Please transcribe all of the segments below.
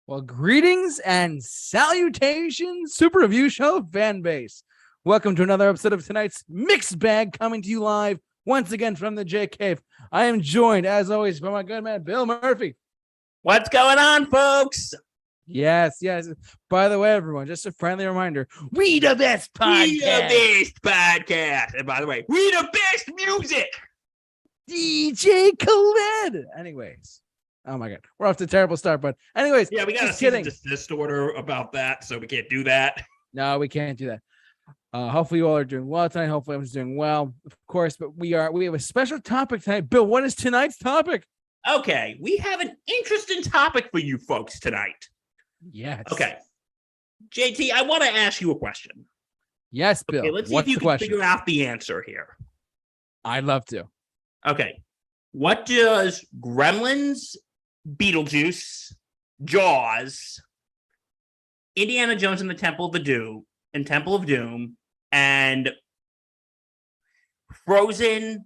Well, greetings and salutations, Super Review Show fan base. Welcome to another episode of tonight's Mixed Bag, coming to you live once again from the J Cave. I am joined, as always, by my good man, Bill Murphy. What's going on, folks? Yes. By the way, everyone, just a friendly reminder, we the best podcast. We the best podcast. And by the way, we the best music. DJ Khaled. Anyways. Oh my God, we're off to a terrible start, but anyways, yeah, we got a cease and desist order about that, so we can't do that. No, we can't do that. Hopefully you all are doing well tonight. Hopefully everyone's doing well, of course, but we have a special topic tonight. Bill, what is tonight's topic? Okay, we have an interesting topic for you folks tonight. Yes. Okay, JT, I want to ask you a question. Yes, Bill. Okay, let's see if you can figure out the answer here. I'd love to. Okay, what does Gremlins, Beetlejuice, Jaws, Indiana Jones and the Temple of Doom, and Frozen,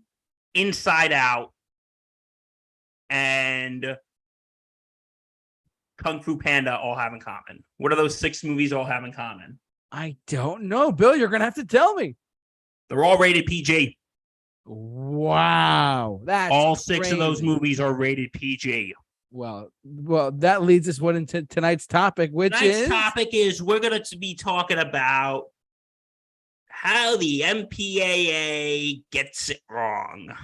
Inside Out, and Kung Fu Panda all have in common? What do those 6 movies all have in common? I don't know, Bill. You're gonna have to tell me. They're all rated PG. Wow, that's all 6 crazy. of those movies are rated PG. Well, that leads us into tonight's topic, which is we're going to be talking about how the MPAA gets it wrong.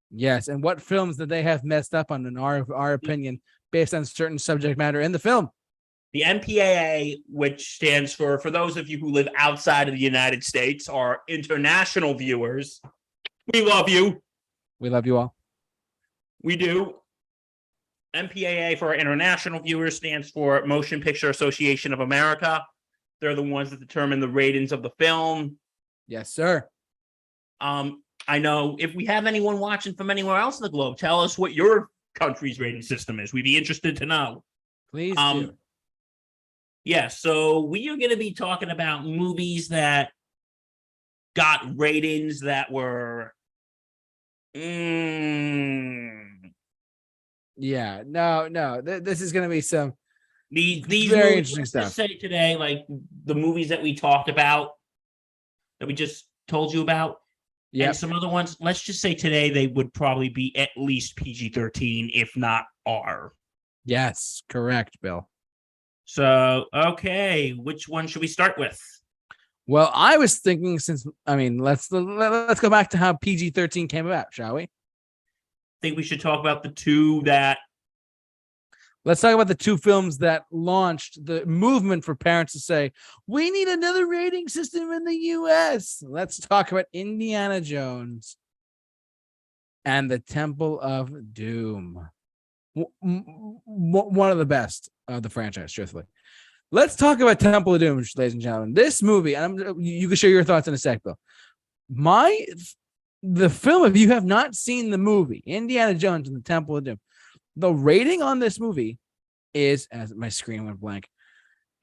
Yes, and what films that they have messed up on, in our opinion, based on certain subject matter in the film. The MPAA, which stands for those of you who live outside of the United States, are international viewers. We love you. We love you all. We do. MPAA, for our international viewers, stands for Motion Picture Association of America. They're the ones that determine the ratings of the film. Yes, sir. I know if we have anyone watching from anywhere else in the globe, tell us what your country's rating system is. We'd be interested to know. Please do. Yeah, so we are going to be talking about movies that got ratings that were Yeah, no. This is going to be some these very interesting stuff. Say today, like the movies that we talked about, that we just told you about, and some other ones. Let's just say today they would probably be at least PG-13, if not R. Yes, correct, Bill. So, okay, which one should we start with? Well, I was thinking, let's go back to how PG-13 came about, shall we? Think we should talk about the two that... Let's talk about the 2 films that launched the movement for parents to say, we need another rating system in the U.S. Let's talk about Indiana Jones and the Temple of Doom. One of the best of the franchise, truthfully. Let's talk about Temple of Doom, ladies and gentlemen. This movie, and you can share your thoughts in a sec, Bill. The film, if you have not seen the movie, Indiana Jones and the Temple of Doom, the rating on this movie is, as my screen went blank,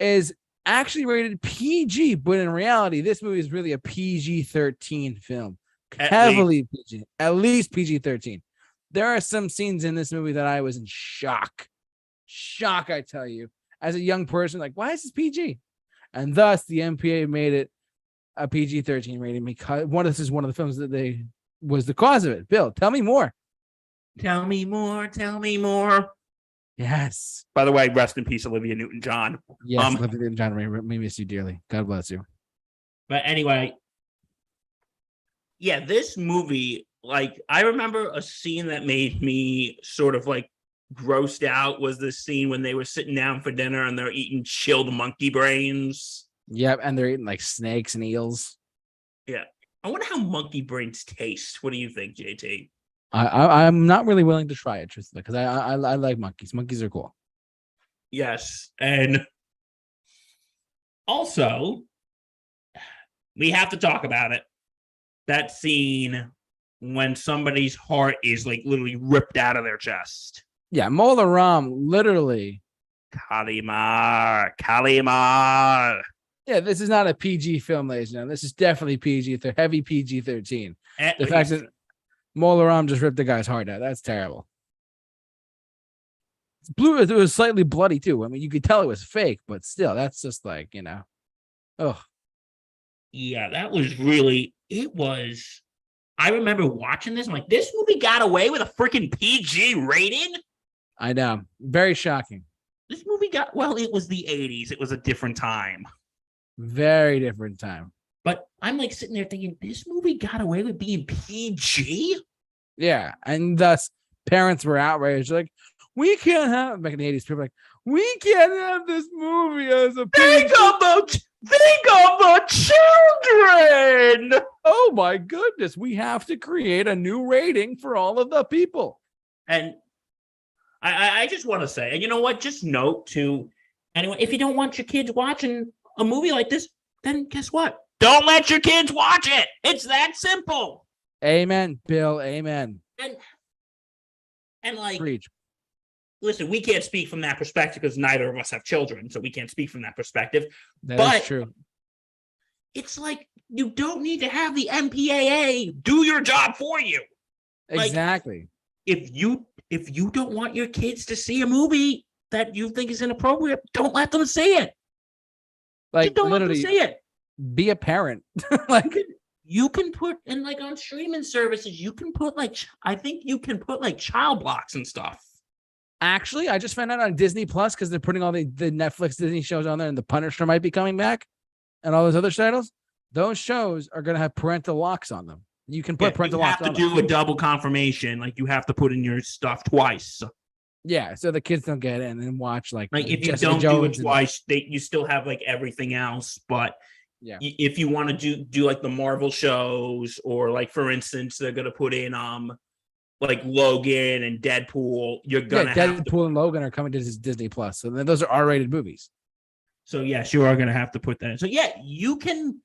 is actually rated PG, but in reality, this movie is really a PG-13 film. Heavily PG, at least PG-13. There are some scenes in this movie that I was in shock. Shock, I tell you. As a young person, like, why is this PG? And thus, the MPAA made it a PG-13 rating because this is one of the films that was the cause of it. Bill, tell me more. Tell me more. Yes. By the way, rest in peace, Olivia Newton-John. Yes, Olivia Newton-John, we miss you dearly. God bless you. But anyway, yeah, this movie, like, I remember a scene that made me sort of like grossed out was the scene when they were sitting down for dinner and they're eating chilled monkey brains. Yep, and they're eating like snakes and eels. Yeah. I wonder how monkey brains taste. What do you think, JT? I'm not really willing to try it, truthfully, because I like monkeys. Monkeys are cool. Yes, and also we have to talk about it. That scene when somebody's heart is like literally ripped out of their chest. Yeah, Mola Ram literally. Kalimar. Yeah, this is not a PG film, ladies and gentlemen. This is definitely PG, heavy PG-13. The fact that Mola Ram just ripped the guy's heart out, that's terrible. Blue. It was slightly bloody too. I mean, you could tell it was fake, but still, that's just like, oh, Yeah, that was really. It was. I remember watching this. I'm like, this movie got away with a freaking PG rating. I know. Very shocking. This movie got. Well, it was the 80s. It was a different time. Very different time. But I'm like sitting there thinking, this movie got away with being PG. Yeah, and thus parents were outraged. Like, we can't have back in the 80s. People were like, we can't have this movie as a PG. Think of the children. Oh my goodness, we have to create a new rating for all of the people. And I just want to say, and you know what? Just note to anyone, if you don't want your kids watching a movie like this, then guess what? Don't let your kids watch it. It's that simple. Amen, Bill. Amen. And like, Preach. Listen, we can't speak from that perspective because neither of us have children, so we can't speak from that perspective. That's true. It's like you don't need to have the MPAA do your job for you. Exactly. Like, if you don't want your kids to see a movie that you think is inappropriate, don't let them see it. Like, just don't literally, let them see it. Be a parent. Like, you can put in like on streaming services, you can put like I think you can put like child blocks and stuff. Actually, I just found out on Disney Plus because they're putting all the Netflix Disney shows on there, and The Punisher might be coming back, and all those other titles. Those shows are going to have parental locks on them. You can put parental locks on them. You have to do a double confirmation. Like you have to put in your stuff twice. Yeah, so the kids don't get it and then watch like if you Jessica don't Jones do it twice, you still have like everything else. But yeah, if you want to do like the Marvel shows, or like for instance, they're going to put in like Logan and Deadpool, you're gonna Deadpool and Logan are coming to Disney Plus, so those are R-rated movies. So yes, you are gonna have to put that in. So yeah, you can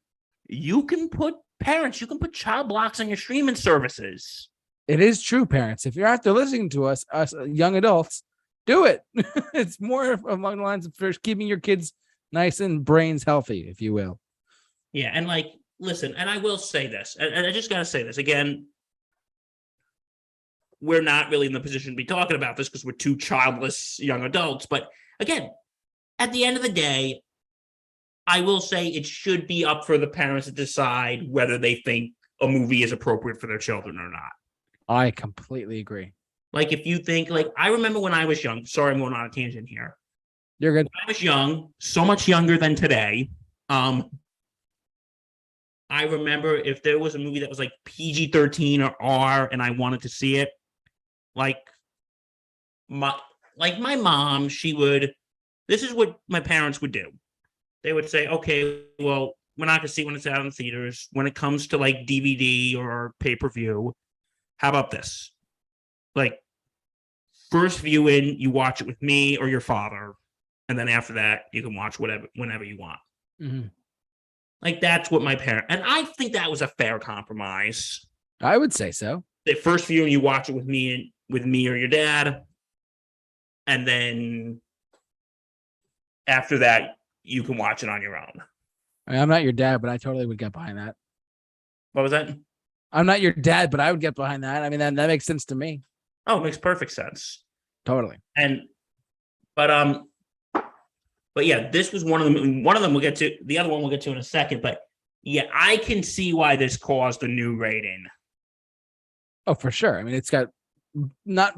put parents, you can put child blocks on your streaming services. It is true, parents. If you're out there listening to us young adults, do it. It's more along the lines of first keeping your kids nice and brains healthy, if you will. Yeah, and like listen, and I will say this, and I just gotta say this again. We're not really in the position to be talking about this because we're two childless young adults. But again, at the end of the day, I will say it should be up for the parents to decide whether they think a movie is appropriate for their children or not. I completely agree. Like if you think, like I remember when I was young, sorry, I'm going on a tangent here. You're good. When I was young, so much younger than today. I remember if there was a movie that was like PG-13 or R and I wanted to see it, like my mom, this is what my parents would do. They would say, okay, well, we're not going to see when it's out in theaters. When it comes to like DVD or pay-per-view, how about this? Like first viewing, you watch it with me or your father. And then after that, you can watch whenever you want. Mm-hmm. Like that's what my parents, and I think that was a fair compromise. I would say so. The first viewing, you watch it with me or your dad, and then after that, you can watch it on your own. I mean, I'm not your dad, but I totally would get behind that. What was that? I'm not your dad, but I would get behind that. I mean, that makes sense to me. Oh, it makes perfect sense. Totally. But yeah, this was one of them. One of them we'll get to. The other one we'll get to in a second. But yeah, I can see why this caused a new rating. Oh, for sure. I mean, it's got not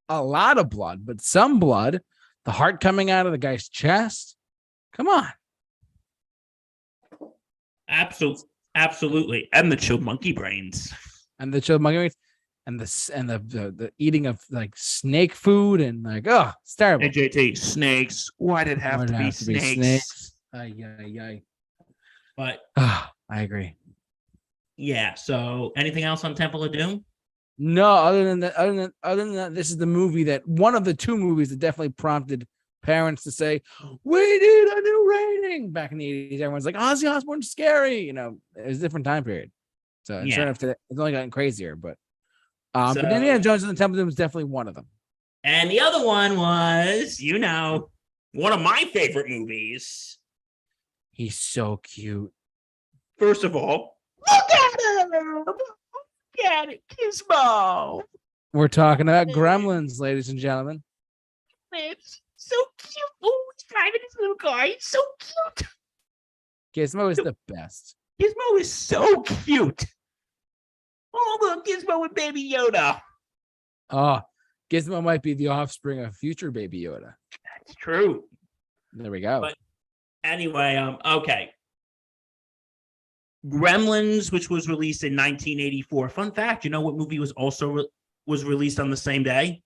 a lot of blood, but some blood. The heart coming out of the guy's chest. Come on. Absolutely. And the chilled monkey brains. And the chilled monkey brains. And the eating of like snake food and like, oh, it's terrible. Hey, JT, snakes. Why did it have to be snakes? Ay. But I agree. Yeah. So anything else on Temple of Doom? No, other than that, this is the movie that one of the two movies that definitely prompted parents to say, we need a new rating. Back in the 80s, everyone's like, Ozzy Osbourne's scary. You know, it was a different time period. So sure enough, today, it's only gotten crazier. But but Indiana Jones and the Temple of Doom is definitely one of them. And the other one was, one of my favorite movies. He's so cute. First of all, look at him. Look at it, Gizmo. We're talking about Gremlins, ladies and gentlemen. It's so cute. Oh, he's driving his little car. He's so cute. Gizmo is the best. Gizmo is so cute. Oh, look, Gizmo and Baby Yoda. Oh, Gizmo might be the offspring of future Baby Yoda. That's true. There we go. But anyway, okay. Gremlins, which was released in 1984. Fun fact, you know what movie was also was released on the same day?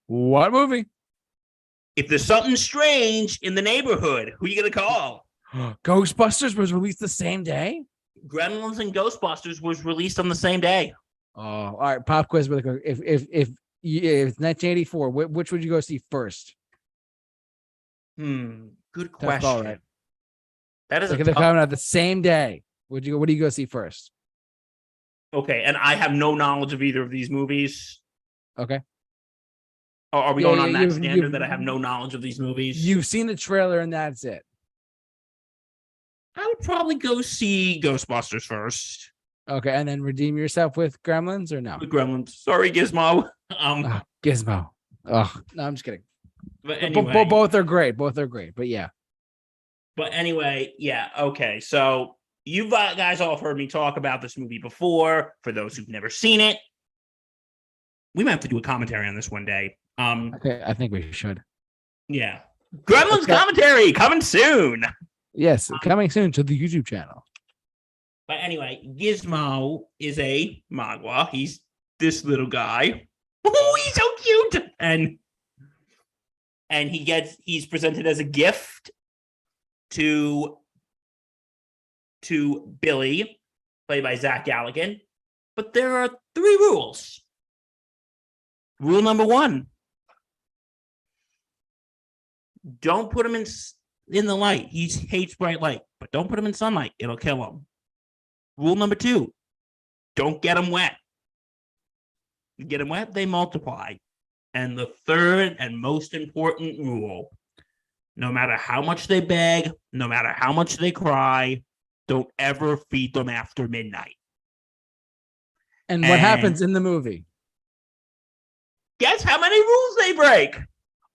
What movie? If there's something strange in the neighborhood, who are you going to call? Ghostbusters was released the same day? Gremlins and Ghostbusters was released on the same day. Oh, all right. Pop quiz really quick. If it's 1984, which would you go see first? Good question. All right. That is like if they're coming out the same day. What do you go see first? Okay, and I have no knowledge of either of these movies. Okay. Or are we going on that standard that I have no knowledge of these movies? You've seen the trailer and that's it. I would probably go see Ghostbusters first. Okay, and then redeem yourself with Gremlins or no? With Gremlins. Sorry, Gizmo. Gizmo. Oh, no, I'm just kidding. But anyway, both are great. Both are great. But yeah. But anyway, yeah. Okay, so you guys all heard me talk about this movie before. For those who've never seen it, we might have to do a commentary on this one day. Okay, I think we should. Yeah. Gremlins commentary coming soon. Yes, coming soon to the YouTube channel. But anyway, Gizmo is a Magua. He's this little guy. Oh, he's so cute. And he's presented as a gift to Billy, played by Zach Galligan. But there are 3 rules. Rule number 1. Don't put him in the light. He hates bright light, but don't put him in sunlight. It'll kill him. Rule number 2. Don't get them wet. You get them wet, they multiply. And the third and most important rule, no matter how much they beg, no matter how much they cry, don't ever feed them after midnight. And what happens in the movie? Guess how many rules they break?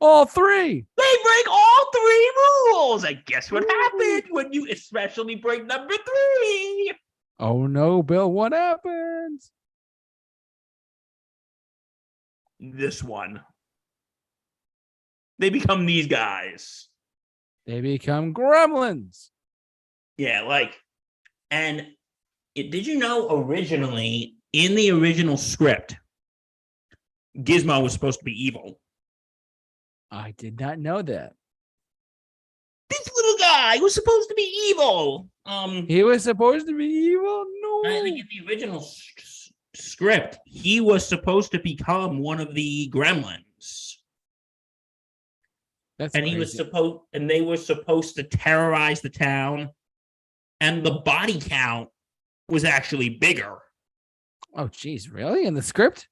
All 3. They break all 3 rules. And guess what happened when you especially break number 3? Oh no, Bill, what happens? This one. They become these guys. They become gremlins. Yeah, did you know originally, in the original script, Gizmo was supposed to be evil? I did not know that. This little guy was supposed to be evil. He was supposed to be evil? No. I think in the original script, he was supposed to become one of the gremlins. That's and crazy. They were supposed to terrorize the town, and the body count was actually bigger. Oh, geez, really? In the script?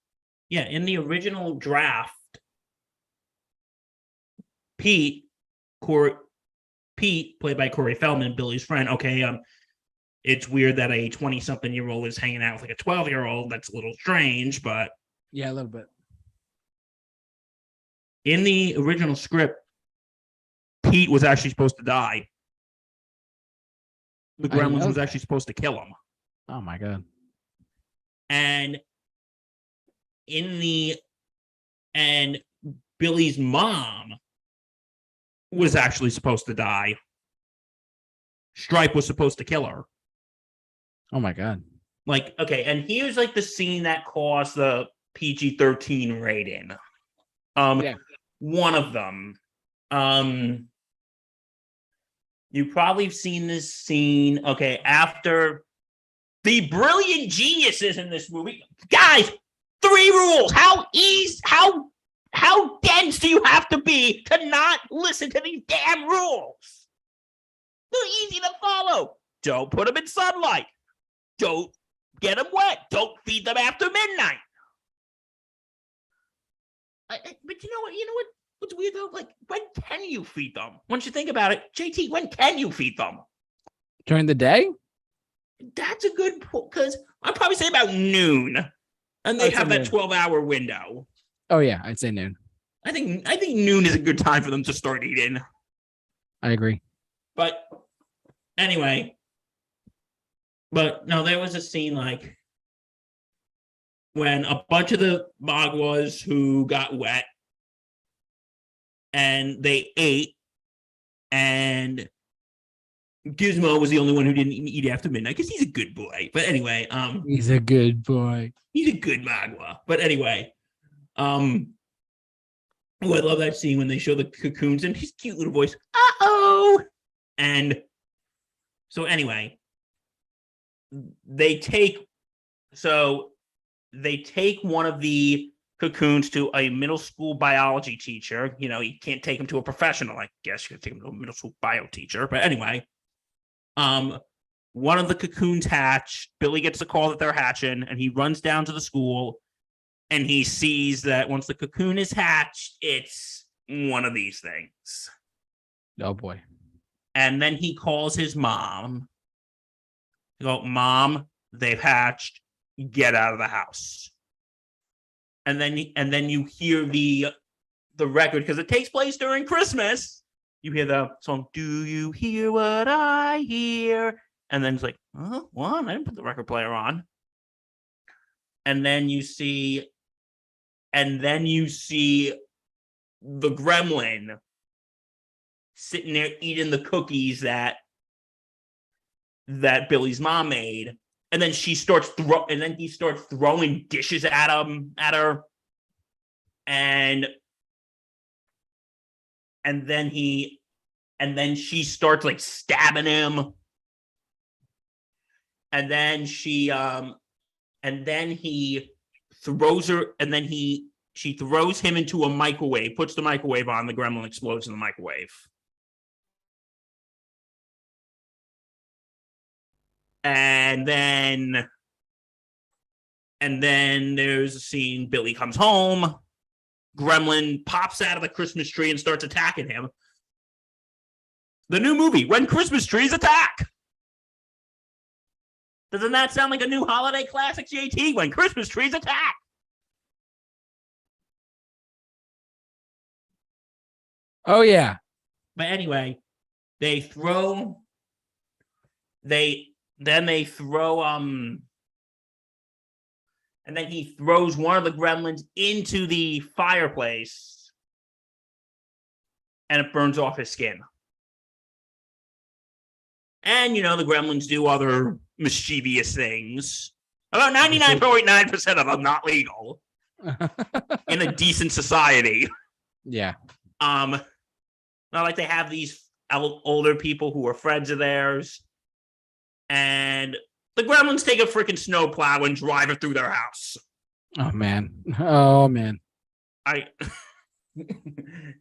Yeah, in the original draft, Pete, played by Corey Feldman, Billy's friend. Okay, it's weird that a 20-something-year-old is hanging out with like a 12-year-old. That's a little strange, but yeah, a little bit. In the original script, Pete was actually supposed to die. The Gremlins was actually supposed to kill him. Oh my god! And Billy's mom was actually supposed to die. Stripe was supposed to kill her. Oh my god! Okay, and here's the scene that caused the PG-13 rating. One of them. You probably have seen this scene. Okay, after the brilliant geniuses in this movie, guys. 3 rules. How dense do you have to be to not listen to these damn rules? They're easy to follow. Don't put them in sunlight. Don't get them wet. Don't feed them after midnight. But you know what? What's weird though? When can you feed them? Once you think about it, JT, when can you feed them? During the day? That's a good point, because I'd probably say about noon. And they have that 12-hour window. Oh, yeah, I'd say noon. I think noon is a good time for them to start eating. I agree. But anyway, but no, there was a scene like when a bunch of the Magwas who got wet and they ate, and Gizmo was the only one who didn't eat after midnight because he's a good boy. But anyway, he's a good boy. He's a good Magua. But anyway, I love that scene when they show the cocoons and his cute little voice. Uh-oh. And so anyway, they take one of the cocoons to a middle school biology teacher. You can't take him to a professional. I guess you could take him to a middle school bio teacher. But anyway, one of the cocoons hatch. Billy gets the call that they're hatching, and he runs down to the school, and he sees that once the cocoon is hatched, it's one of these things. Oh boy. And then he calls his mom. Mom, they've hatched. Get out of the house. And then you hear the record, because it takes place during Christmas. You hear the song, "Do you hear what I hear?" And then it's like, "Oh, what? I didn't put the record player on." And then you see the gremlin sitting there eating the cookies that Billy's mom made. And then he starts throwing dishes at her. And then she starts like stabbing him. And then she throws her, and then she throws him into a microwave, puts the microwave on, the gremlin explodes in the microwave. And then there's a scene, Billy comes home, gremlin pops out of the Christmas tree and starts attacking him. The new movie, When Christmas Trees Attack. Doesn't that sound like a new holiday classic, JT? When Christmas Trees Attack. Oh, yeah. But anyway, and then he throws one of the gremlins into the fireplace, and it burns off his skin. And, the gremlins do other mischievous things. About 99.9% of them not legal in a decent society. Yeah. Not like they have these older people who are friends of theirs. And the gremlins take a freaking snowplow and drive it through their house. Oh, man.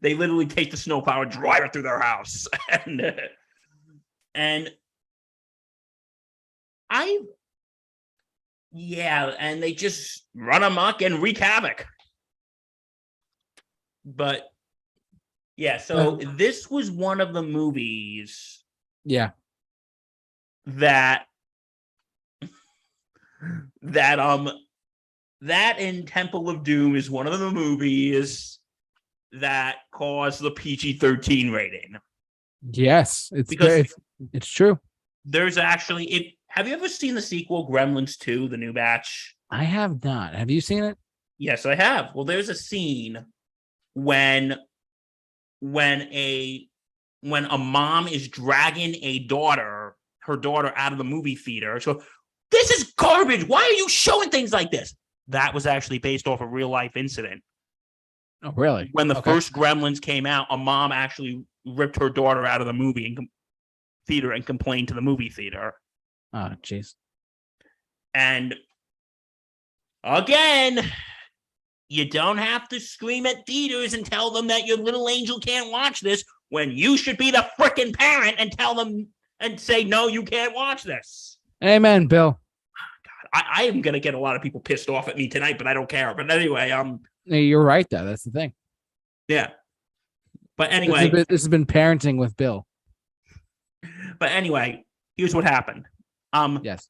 They literally take the snowplow and drive it through their house. And they just run amok and wreak havoc. But yeah, so this was one of the movies. Yeah. That in Temple of Doom is one of the movies that caused the PG-13 rating. Yes, it's true. There's actually have you ever seen the sequel, Gremlins 2, the new batch? I have not. Have you seen it? Yes, I have. Well, there's a scene when a mom is dragging her daughter out of the movie theater. So, this is garbage. Why are you showing things like this? That was actually based off a real life incident. Oh, really? When the first Gremlins came out, a mom actually ripped her daughter out of the movie theater and complained to the movie theater. Oh, jeez. And again, you don't have to scream at theaters and tell them that your little angel can't watch this when you should be the frickin' parent and tell them and say, no, you can't watch this. Amen, Bill. God, I am going to get a lot of people pissed off at me tonight, but I don't care. But anyway, you're right, though. That's the thing. Yeah. But anyway. This has been parenting with Bill. But anyway, here's what happened. Yes.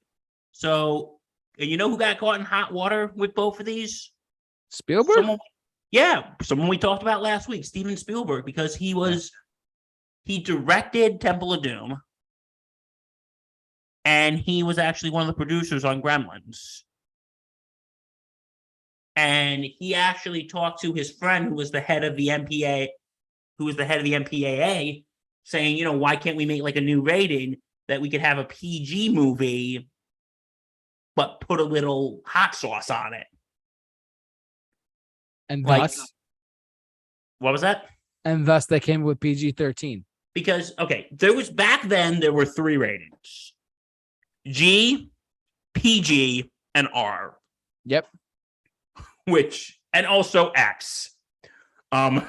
So, you know who got caught in hot water with both of these? Spielberg? Yeah, someone we talked about last week, Steven Spielberg, because he directed Temple of Doom, and he was actually one of the producers on Gremlins. And he actually talked to his friend who was the head of the MPAA, saying, why can't we make like a new rating that we could have a PG movie, but put a little hot sauce on it? And Like, thus, what was that? And thus they came with PG-13. Because, back then there were 3 ratings: G, PG, and R. Yep. And also X. We're not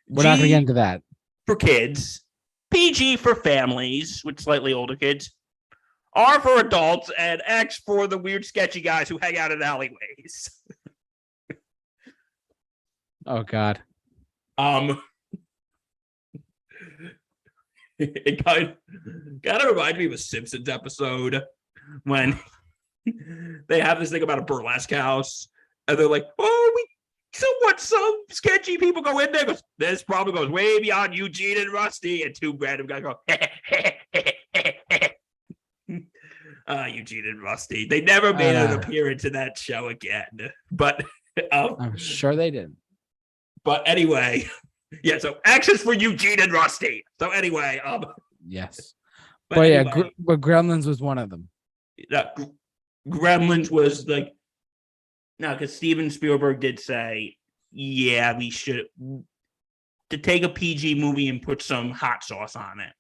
going to get into that. For kids, PG for families with slightly older kids, R for adults, and X for the weird, sketchy guys who hang out in alleyways. Oh God. It kind of reminded me of a Simpsons episode when they have this thing about a burlesque house, and they're like, some sketchy people go in there. This probably goes way beyond Eugene and Rusty, and 2 random guys go, Eugene and Rusty. They never made an appearance in that show again, but I'm sure they did. But anyway, yeah. So X is for Eugene and Rusty. So anyway, yes, but anyway, but Gremlins was one of them. Gremlins was like, no, because Steven Spielberg did say, yeah, we should to take a PG movie and put some hot sauce on it.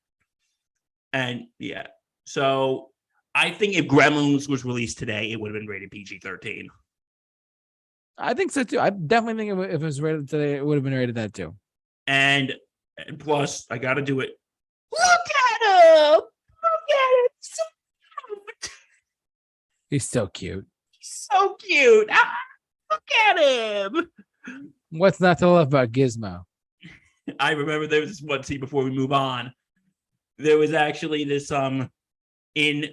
And yeah, so I think if Gremlins was released today, it would have been rated PG-13. I think so too. I definitely think if it was rated today, it would have been rated that too. And plus, I got to do it. Look at him! Look at him! So cute. He's so cute. So cute. Look at him. What's not to love about Gizmo? I remember there was this one scene before we move on. There was actually this in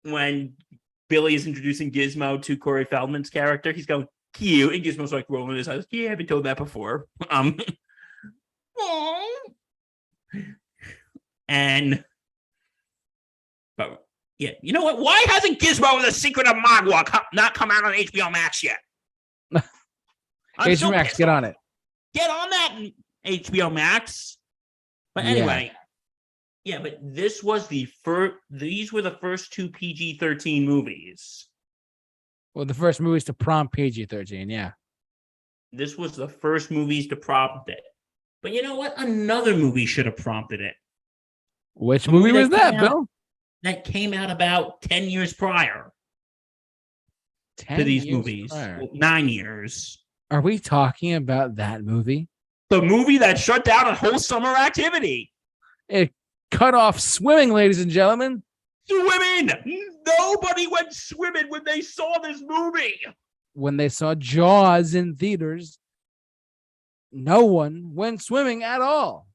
when Billy is introducing Gizmo to Corey Feldman's character, he's going cute, and Gizmo's like rolling his eyes. Yeah, I've been told that before. And but yeah, you know what? Why hasn't Gizmo and the Secret of Mogwai not come out on HBO Max yet? HBO Max, get on it. Get on that HBO Max. But anyway, yeah, but this was the first. These were the first 2 PG-13 movies. Well, the first movies to prompt PG-13, yeah. This was the first movies to prompt it. But you know what? Another movie should have prompted it. Which movie was that, Bill? That came out about 10 years prior to these movies. Well, 9 years. Are we talking about that movie? The movie that shut down a whole summer activity. It cut off swimming, ladies and gentlemen. Swimming! Nobody went swimming when they saw this movie. When they saw Jaws in theaters, no one went swimming at all.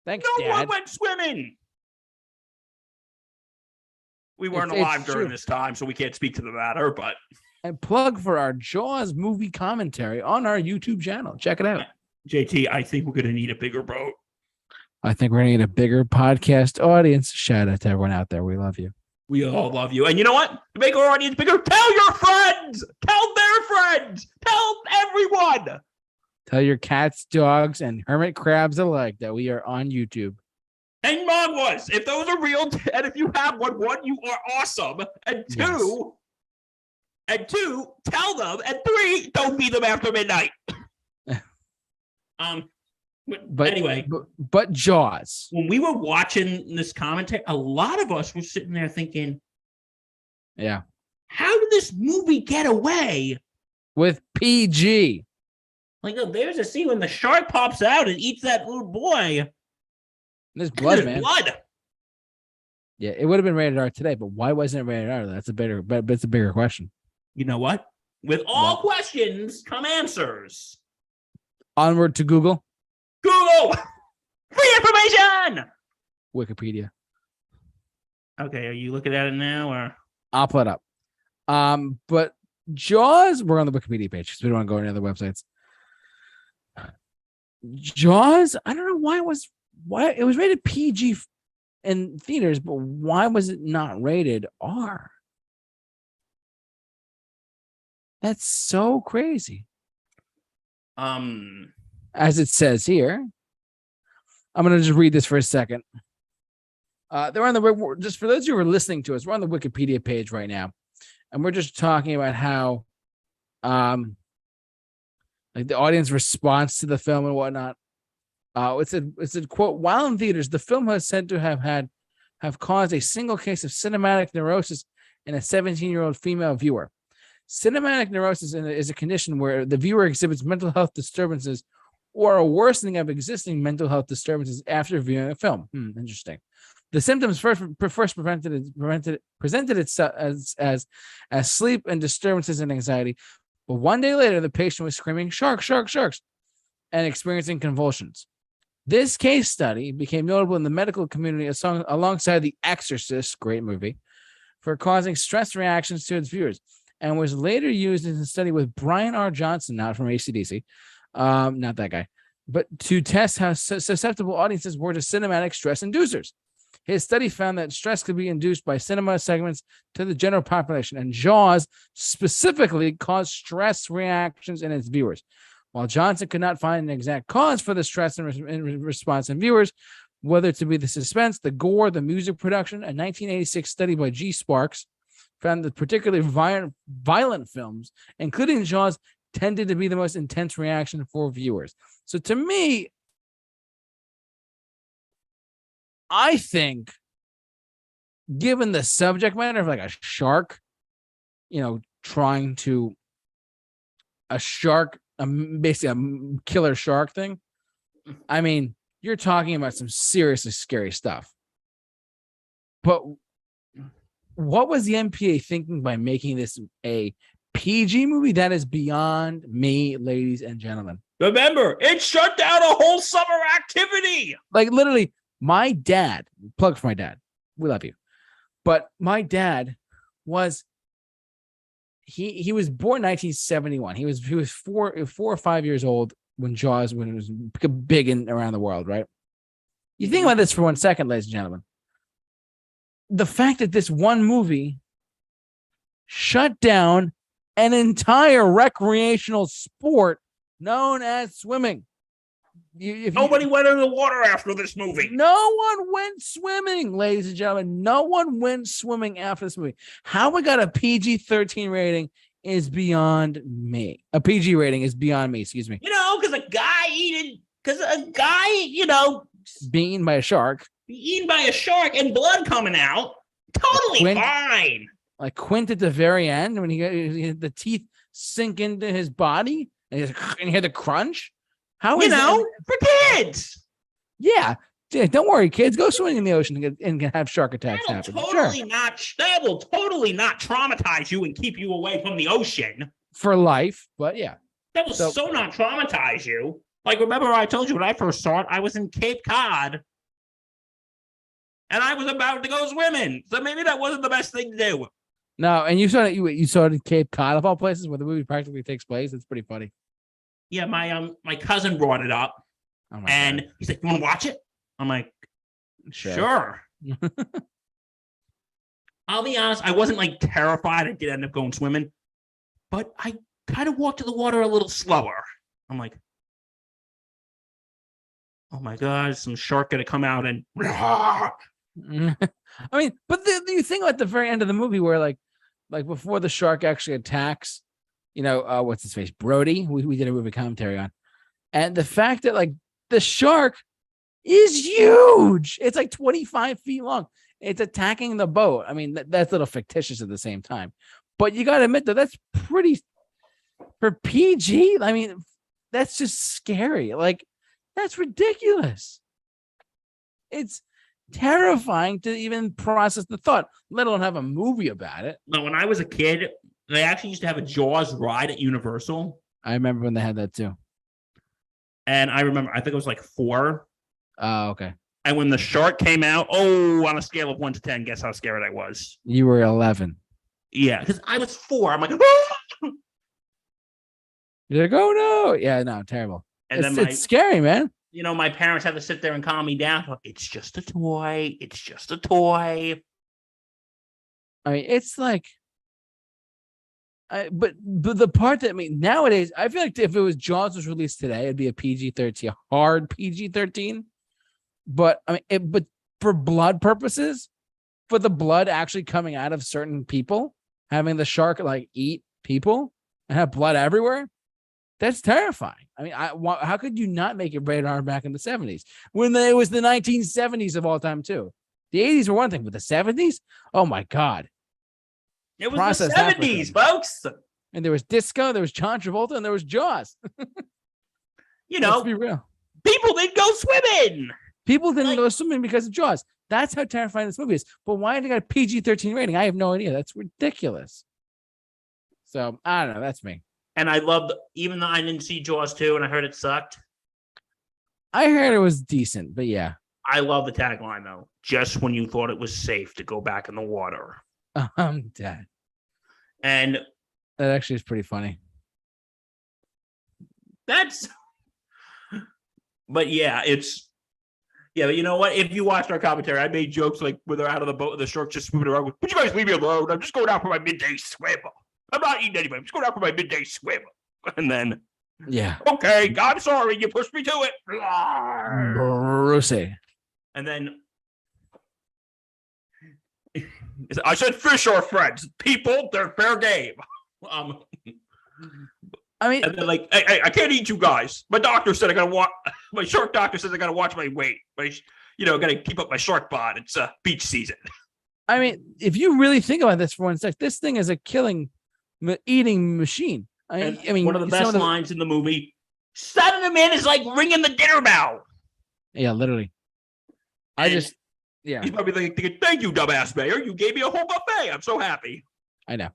Thanks, Dad. No one went swimming. We weren't alive during this time, so we can't speak to the matter, but... And plug for our Jaws movie commentary on our YouTube channel. Check it out. JT, I think we're going to need a bigger boat. I think we're going to need a bigger podcast audience. Shout out to everyone out there. We love you. We all love you. And you know what? To make our audience bigger, tell your friends. Tell their friends. Tell everyone. Tell your cats, dogs, and hermit crabs alike that we are on YouTube. And Mogwas, if those are real, and if you have one, you are awesome. And two, tell them. And 3, don't beat them after midnight. But anyway, but Jaws. When we were watching this commentary, a lot of us were sitting there thinking, yeah, how did this movie get away with PG? Like, oh, there's a scene when the shark pops out and eats that little boy. There's blood, there's man. Blood. Yeah, it would have been rated R today, but why wasn't it rated R? That's a bigger question. You know what? With all questions come answers. Onward to Google. Google! Free information! Wikipedia. Okay, are you looking at it now, or? I'll put it up. But Jaws, we're on the Wikipedia page because we don't want to go to any other websites. Jaws, I don't know why it was rated PG in theaters, but why was it not rated R? That's so crazy. As it says here, I'm gonna just read this for a second. They're on the just for those who are listening to us, we're on the Wikipedia page right now, and we're just talking about how, like the audience response to the film and whatnot. It said, quote, while in theaters, the film has said to have caused a single case of cinematic neurosis in a 17-year-old female viewer. Cinematic neurosis is a condition where the viewer exhibits mental health disturbances or a worsening of existing mental health disturbances after viewing a film. Interesting. The symptoms first presented itself as sleep and disturbances and anxiety, but one day later, the patient was screaming, "Shark, shark, sharks," and experiencing convulsions. This case study became notable in the medical community alongside The Exorcist, great movie, for causing stress reactions to its viewers, and was later used in a study with Brian R. Johnson, not from AC/DC, not that guy, but to test how susceptible audiences were to cinematic stress inducers. His study found that stress could be induced by cinema segments to the general population, and Jaws specifically caused stress reactions in its viewers. While Johnson could not find an exact cause for the stress and response in viewers, whether to be the suspense, the gore, the music production, a 1986 study by G. Sparks found that particularly violent films, including Jaws, tended to be the most intense reaction for viewers. So to me, I think, given the subject matter of like a shark, trying to basically a killer shark thing. I mean, you're talking about some seriously scary stuff. But what was the MPAA thinking by making this a PG movie? That is beyond me, ladies and gentlemen. Remember, it shut down a whole summer activity. Like literally, my dad, plug for my dad, we love you, but my dad was he was born 1971. He was 4 or 5 years old when Jaws, when it was big around the world, right? You think about this for 1 second, ladies and gentlemen. The fact that this one movie shut down an entire recreational sport known as swimming. Nobody went in the water after this movie. No one went swimming, ladies and gentlemen. No one went swimming after this movie. How we got a PG-13 rating is beyond me. A PG rating is beyond me, excuse me. Because a guy, being eaten by a shark. Eaten by a shark and blood coming out. Totally fine. Like Quint at the very end, when he had the teeth sink into his body and he had the crunch. How is for kids? Yeah, don't worry, kids. Go swimming in the ocean and have shark attacks happen. That will totally not traumatize you and keep you away from the ocean for life. But yeah, that will so not traumatize you. Like, remember I told you when I first saw it, I was in Cape Cod and I was about to go swimming. So maybe that wasn't the best thing to do. No, and you saw it. You saw it in Cape Cod of all places, where the movie practically takes place. It's pretty funny. Yeah, my cousin brought it up, and he's like, "You want to watch it?" I'm like, "Sure." I'll be honest, I wasn't like terrified. I did end up going swimming, but I kind of walked to the water a little slower. I'm like, "Oh my god, some shark gonna come out and." I mean, but you think at the very end of the movie where like before the shark actually attacks. What's his face? Brody, we did a movie commentary on. And the fact that like the shark is huge. It's like 25 feet long. It's attacking the boat. I mean, that's a little fictitious at the same time. But you got to admit that that's pretty for PG. I mean, that's just scary. Like, that's ridiculous. It's terrifying to even process the thought, let alone have a movie about it. No, when I was a kid, they actually used to have a Jaws ride at Universal. I remember when they had that too. And I think it was like 4. Oh, okay. And when the shark came out, on a scale of 1 to 10, guess how scared I was? You were 11. Yeah, because I was 4. I'm like, you're like, oh no. Yeah, no, terrible. And it's scary, man. My parents have to sit there and calm me down. It's just a toy. It's just a toy. I mean, it's like, but the part that nowadays, I feel like if it was Jaws was released today, it'd be a PG-13, a hard PG-13. But but for blood purposes, for the blood actually coming out of certain people, having the shark like eat people and have blood everywhere, that's terrifying. I mean, how could you not make it rated R back in the 70s when it was the 1970s of all time too? The 80s were one thing, but the 70s, oh my God. It was the 70s, folks. And there was disco, there was John Travolta, and there was Jaws. Let's be real. People didn't go swimming. People didn't go swimming because of Jaws. That's how terrifying this movie is. But why did it got a PG-13 rating? I have no idea. That's ridiculous. So, I don't know. That's me. And I loved, even though I didn't see Jaws 2 and I heard it sucked. I heard it was decent, but yeah. I love the tagline, though. Just when you thought it was safe to go back in the water. I'm dead. And that actually is pretty funny. But yeah, but you know what? If you watched our commentary, I made jokes like when they're out of the boat and the shark just swimming around. Would you guys leave me alone? I'm just going out for my midday swim. I'm not eating anybody. I'm just going out for my midday swim. And then, okay, I'm sorry. You pushed me to it. Brucey. And then I said fish are friends. People, they're fair game. I mean, and then like, I can't eat you guys. My doctor said I gotta watch. My shark doctor says I gotta watch my weight. Gotta keep up my shark bod. It's beach season. I mean, if you really think about this for one sec, this thing is a eating machine. I mean, one of the best lines in the movie. Son of a man is like ringing the dinner bell. Yeah, literally. He's probably thinking, thank you, dumbass mayor. You gave me a whole buffet. I'm so happy. I know.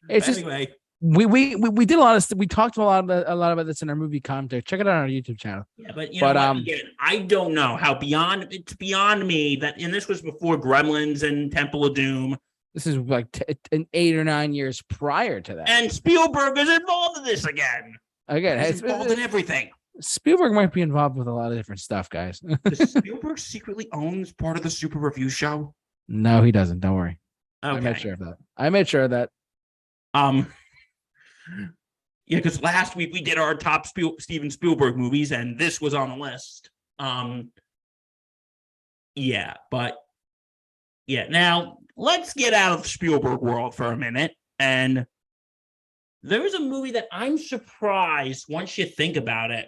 It's anyway. We did a lot of we talked a lot about this in our movie commentary. Check it out on our YouTube channel. Yeah, but again, I don't know how it's beyond me that, and this was before Gremlins and Temple of Doom. This is like 8 or 9 years prior to that. And Spielberg is involved in this again. He's involved in everything. Spielberg might be involved with a lot of different stuff, guys. Does Spielberg secretly owns part of the Super Review Show? No, he doesn't. Don't worry. Okay. I made sure of that. Yeah, because last week we did our top Steven Spielberg movies, and this was on the list. Now let's get out of the Spielberg world for a minute. And there is a movie that I'm surprised once you think about it.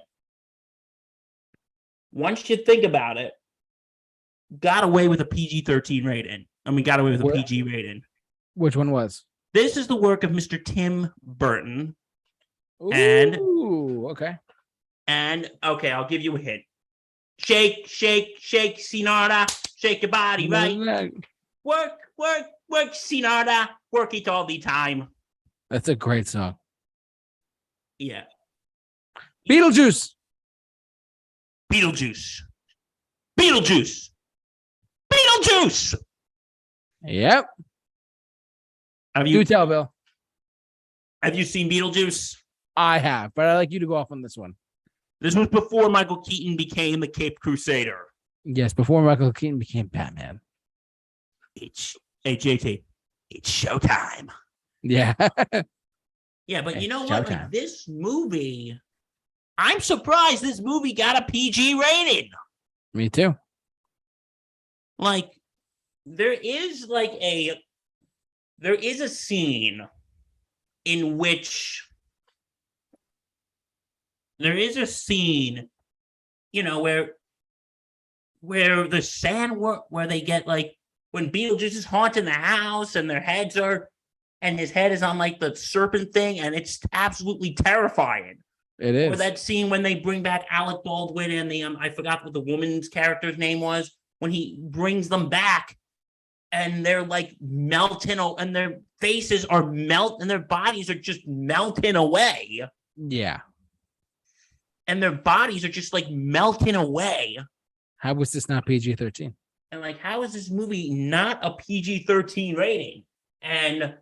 Got away with a PG-13 rating. Got away with a PG rating. Which one was? This is the work of Mr. Tim Burton. Okay. And okay, I'll give you a hint. Shake, shake, shake, Sinatra. Shake your body, right? Work, work, work, Sinatra. Work it all the time. That's a great song. Yeah. Beetlejuice. Yep. Do tell, Bill. Have you seen Beetlejuice? I have, but I'd like you to go off on this one. This was before Michael Keaton became the Caped Crusader. Yes, before Michael Keaton became Batman. JT, it's showtime. Yeah. Yeah, but you know what? Like, this movie, I'm surprised this movie got a PG rating. Me too. Like, there is a scene in which where the sand work, where they get like when Beetlejuice is haunting the house and and his head is on like the serpent thing, and it's absolutely terrifying. It is. Or that scene when they bring back Alec Baldwin and the I forgot what the woman's character's name was, when he brings them back and they're like melting and their faces are and their bodies are just melting away. Yeah. And their bodies are just like melting away. How was this not PG-13? And like, how is this movie not a PG-13 rating? And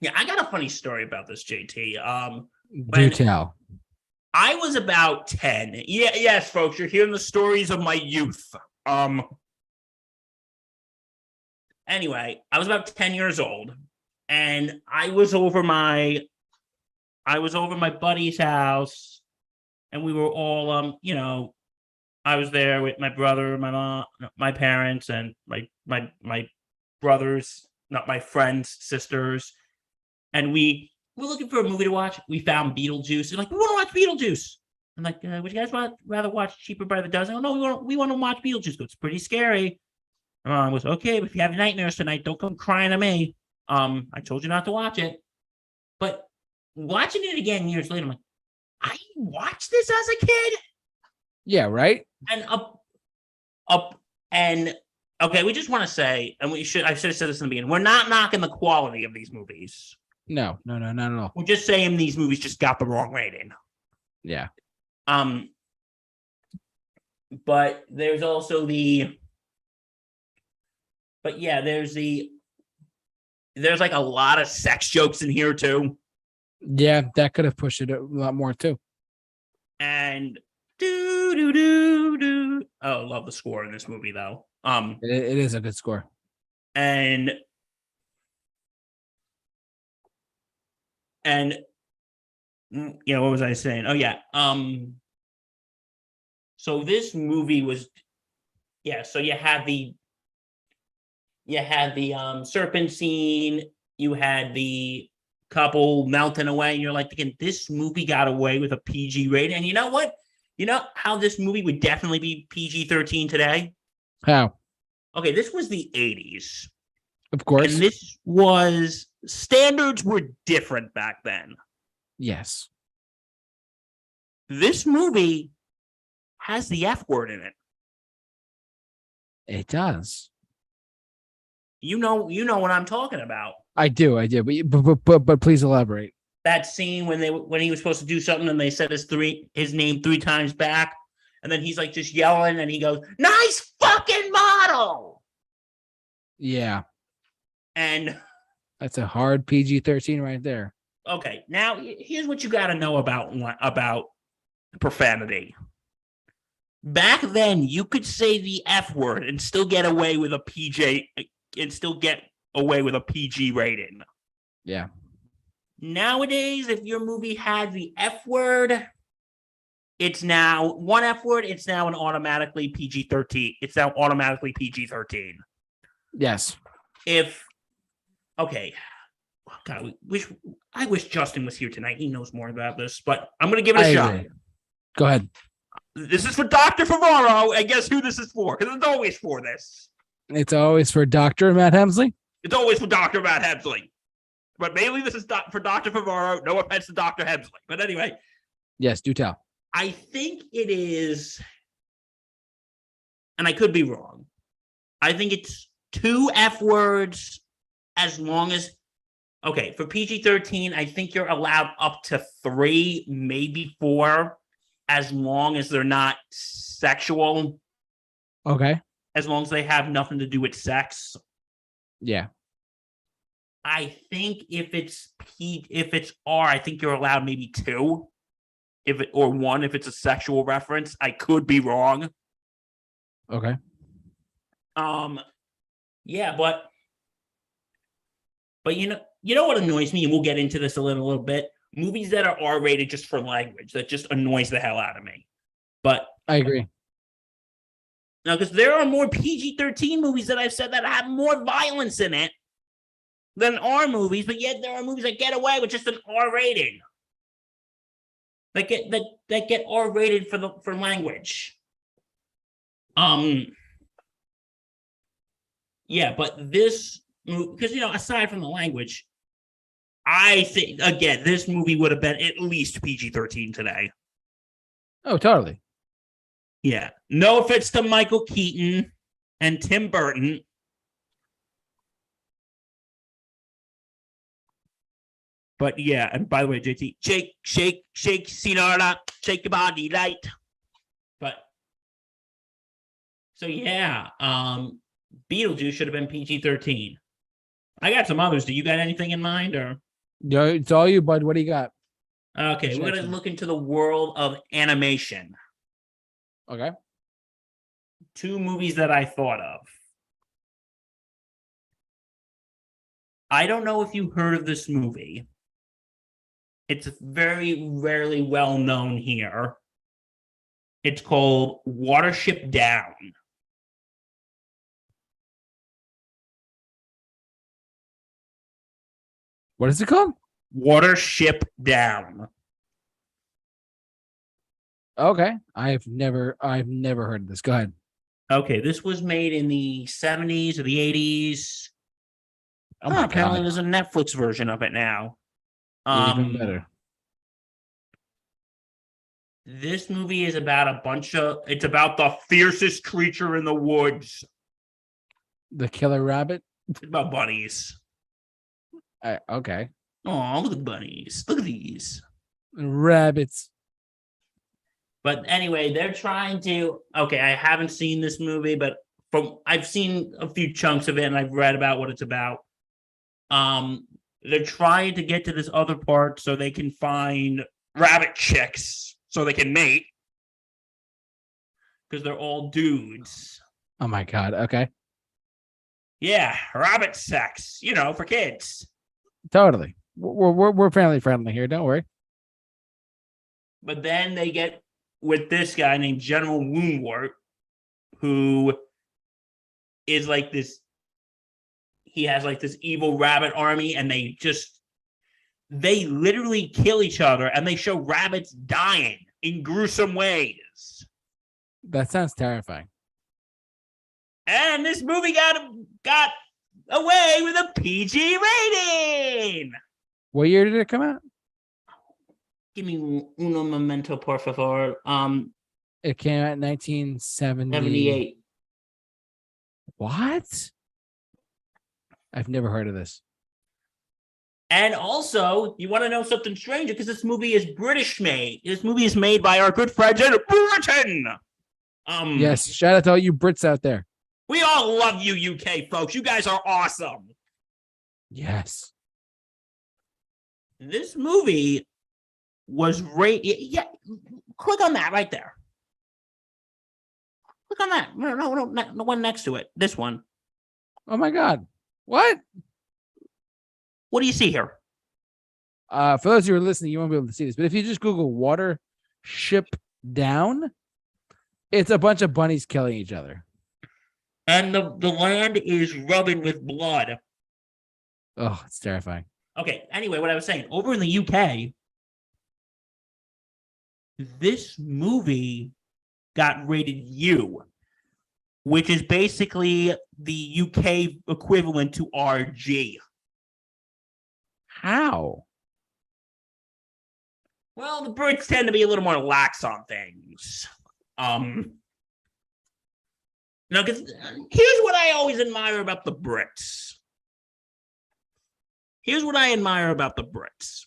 yeah, I got a funny story about this, JT. Do tell. I was about 10. Yeah, yes, folks, you're hearing the stories of my youth. Anyway, I was about 10 years old, and I was over my buddy's house, and we were all I was there with my brother, my mom, my parents, and my brothers, not my friends, sisters, and we were looking for a movie to watch. We found Beetlejuice. They're like, we want to watch Beetlejuice. I'm like, would you guys rather watch Cheaper by the Dozen? Oh no, we want to watch Beetlejuice. It's pretty scary. My mom was okay, but if you have nightmares tonight, don't come crying to me. I told you not to watch it. But watching it again years later, I'm like, I watched this as a kid. Yeah, right. And and okay, we just want to say, and I should have said this in the beginning, we're not knocking the quality of these movies. No, not at all. We're just saying these movies just got the wrong rating. Yeah. But there's also there's like a lot of sex jokes in here too. Yeah, that could have pushed it a lot more too. And do. Oh, love the score in this movie though. It is a good score. And what was I saying? Oh yeah. So this movie was, so you had the serpent scene, you had the couple melting away, and you're like thinking this movie got away with a PG rating. And you know what? You know how this movie would definitely be PG-13 today? How? Okay, this was the 80s. Of course. And standards were different back then. Yes. This movie has the F word in it. It does. You know what I'm talking about. I do. But please elaborate. That scene when he was supposed to do something and they said his name 3 times back, and then he's like just yelling and he goes, "Nice fucking model." Yeah. And that's a hard PG-13 right there. Okay, now here's what you got to know about profanity. Back then, you could say the F word and still get away with a PG rating. Yeah. Nowadays, if your movie had the F word, it's now one F word. It's now an automatically PG-13. It's now automatically PG-13. Yes. Okay. God, I wish Justin was here tonight. He knows more about this, but I'm going to give it a shot. Agree. Go ahead. This is for Dr. Favaro, and guess who this is for? Because it's always for this. It's always for Dr. Matt Hemsley? It's always for Dr. Matt Hemsley. But mainly this is for Dr. Favaro. No offense to Dr. Hemsley. But anyway. Yes, do tell. I think it is, and I could be wrong, I think it's 2 F words as long as, okay, for PG-13, I think you're allowed up to 3, maybe 4, as long as they're not sexual. Okay. As long as they have nothing to do with sex. Yeah. I think if it's R, I think you're allowed maybe 2, or 1 if it's a sexual reference. I could be wrong. Okay. Yeah, but you know what annoys me, and we'll get into this a little bit. Movies that are R-rated just for language, that just annoys the hell out of me. But I agree. Now, because there are more PG-13 movies that I've said that have more violence in it than R movies, but yet there are movies that get away with just an R rating. That get R rated for language. Yeah, but this movie, because aside from the language, I think again this movie would have been at least PG-13 today. Oh, totally. Yeah. No offense to Michael Keaton and Tim Burton. But yeah, and by the way, JT, shake, Sinara, shake your body light. But so yeah, Beetlejuice should have been PG-13. I got some others. Do you got anything in mind, or? Yeah, it's all you, bud. What do you got? Okay, we're gonna look into the world of animation. Okay. 2 movies that I thought of. I don't know if you heard of this movie. It's very rarely well known here. It's called Watership Down. What is it called? Watership Down. Okay. I've never heard of this. Go ahead. Okay, this was made in the 70s or the 80s. Oh my Apparently God. there's a Netflix version of it now. Even better. This movie is about it's about the fiercest creature in the woods. The killer rabbit? It's about bunnies. Okay. Oh, look at the bunnies. Look at these. Rabbits. But anyway, they're trying to. Okay, I haven't seen this movie, but I've seen a few chunks of it and I've read about what it's about. They're trying to get to this other part so they can find rabbit chicks so they can mate because they're all dudes. Oh my God. Okay. Yeah, rabbit sex, for kids. Totally. We're family friendly here. Don't worry. But then they get with this guy named General Woundwort, who is like this. He has like this evil rabbit army, and they literally kill each other, and they show rabbits dying in gruesome ways. That sounds terrifying. And this movie got away with a PG rating. What year did it come out? Give me uno momento, por favor. It came out in 1978. 78. What? I've never heard of this. And also, you want to know something stranger? Because this movie is British made. This movie is made by our good friends in Britain. Yes, shout out to all you Brits out there. We all love you, UK folks. You guys are awesome. Yes. This movie was rated. Yeah, click on that right there. Click on that. No, the one next to it. This one. Oh my God. What? What do you see here? For those who are listening, you won't be able to see this, but if you just Google Watership Down, it's a bunch of bunnies killing each other. And the land is rubbing with blood. Oh, it's terrifying. Okay, anyway, what I was saying, over in the UK, this movie got rated U, which is basically the UK equivalent to RG. How? Well, the Brits tend to be a little more lax on things. Because here's what I always admire about the Brits. Here's what I admire about the Brits.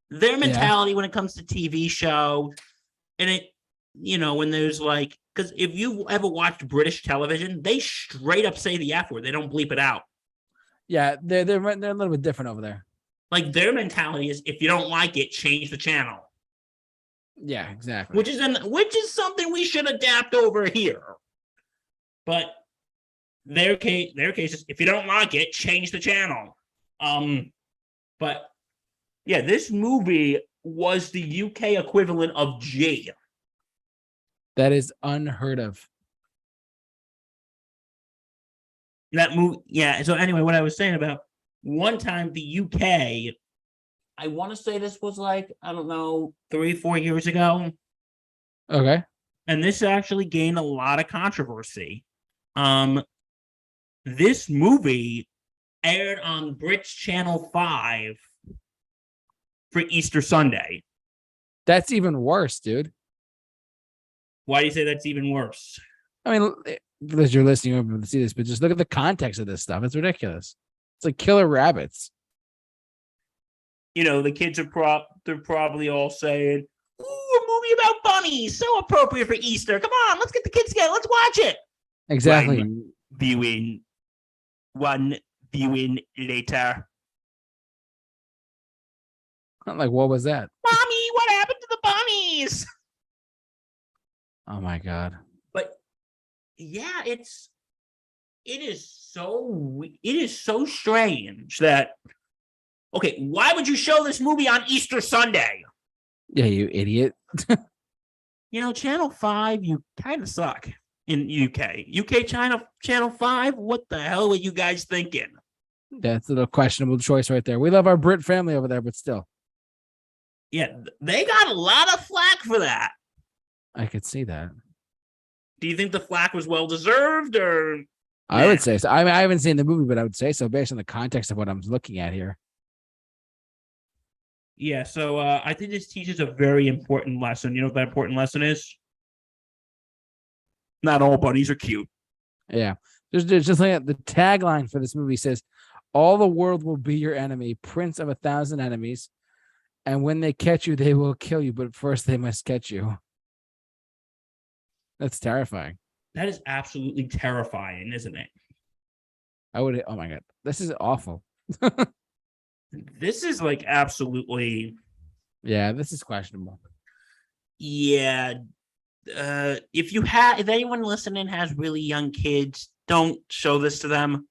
Their mentality when it comes to TV show, and it, when there's like, because if you ever watched British television, they straight up say the F word. They don't bleep it out. Yeah, they're a little bit different over there. Like their mentality is, if you don't like it, change the channel. Yeah, exactly. Which is something we should adapt over here. But their case is, if you don't like it, change the channel. But yeah, this movie was the UK equivalent of G. That is unheard of. That movie, yeah. So anyway, what I was saying about one time the UK, I want to say this was like, I don't know, 3-4 years ago. Okay. And this actually gained a lot of controversy. This movie aired on British Channel 5 for Easter Sunday. That's even worse, dude. Why do you say that's even worse? I mean, as you're listening, you won't be able to see this, but just look at the context of this stuff. It's ridiculous. It's like killer rabbits. The kids are they're probably all saying, "Ooh, a movie about bunnies, so appropriate for Easter. Come on, let's get the kids together. Let's watch it." Exactly. One viewing later. Like, what was that? Mommy, what bunnies. Oh my God. But yeah, it is so strange that, okay, why would you show this movie on Easter Sunday? Yeah, you idiot. Channel 5, you kind of suck in UK. Channel 5, what the hell were you guys thinking? That's a little questionable choice right there. We love our Brit family over there, but still. Yeah, they got a lot of flack for that. I could see that. Do you think the flack was well deserved, or? I would say so. I mean, I haven't seen the movie, but I would say so based on the context of what I'm looking at here. Yeah, so I think this teaches a very important lesson. You know what that important lesson is? Not all bunnies are cute. Yeah. There's just like the tagline for this movie says, "All the world will be your enemy, prince of 1,000 enemies. And when they catch you, they will kill you. But first, they must catch you." That's terrifying. That is absolutely terrifying, isn't it? Oh my God. This is awful. This is like absolutely. Yeah, this is questionable. Yeah. If anyone listening has really young kids, don't show this to them.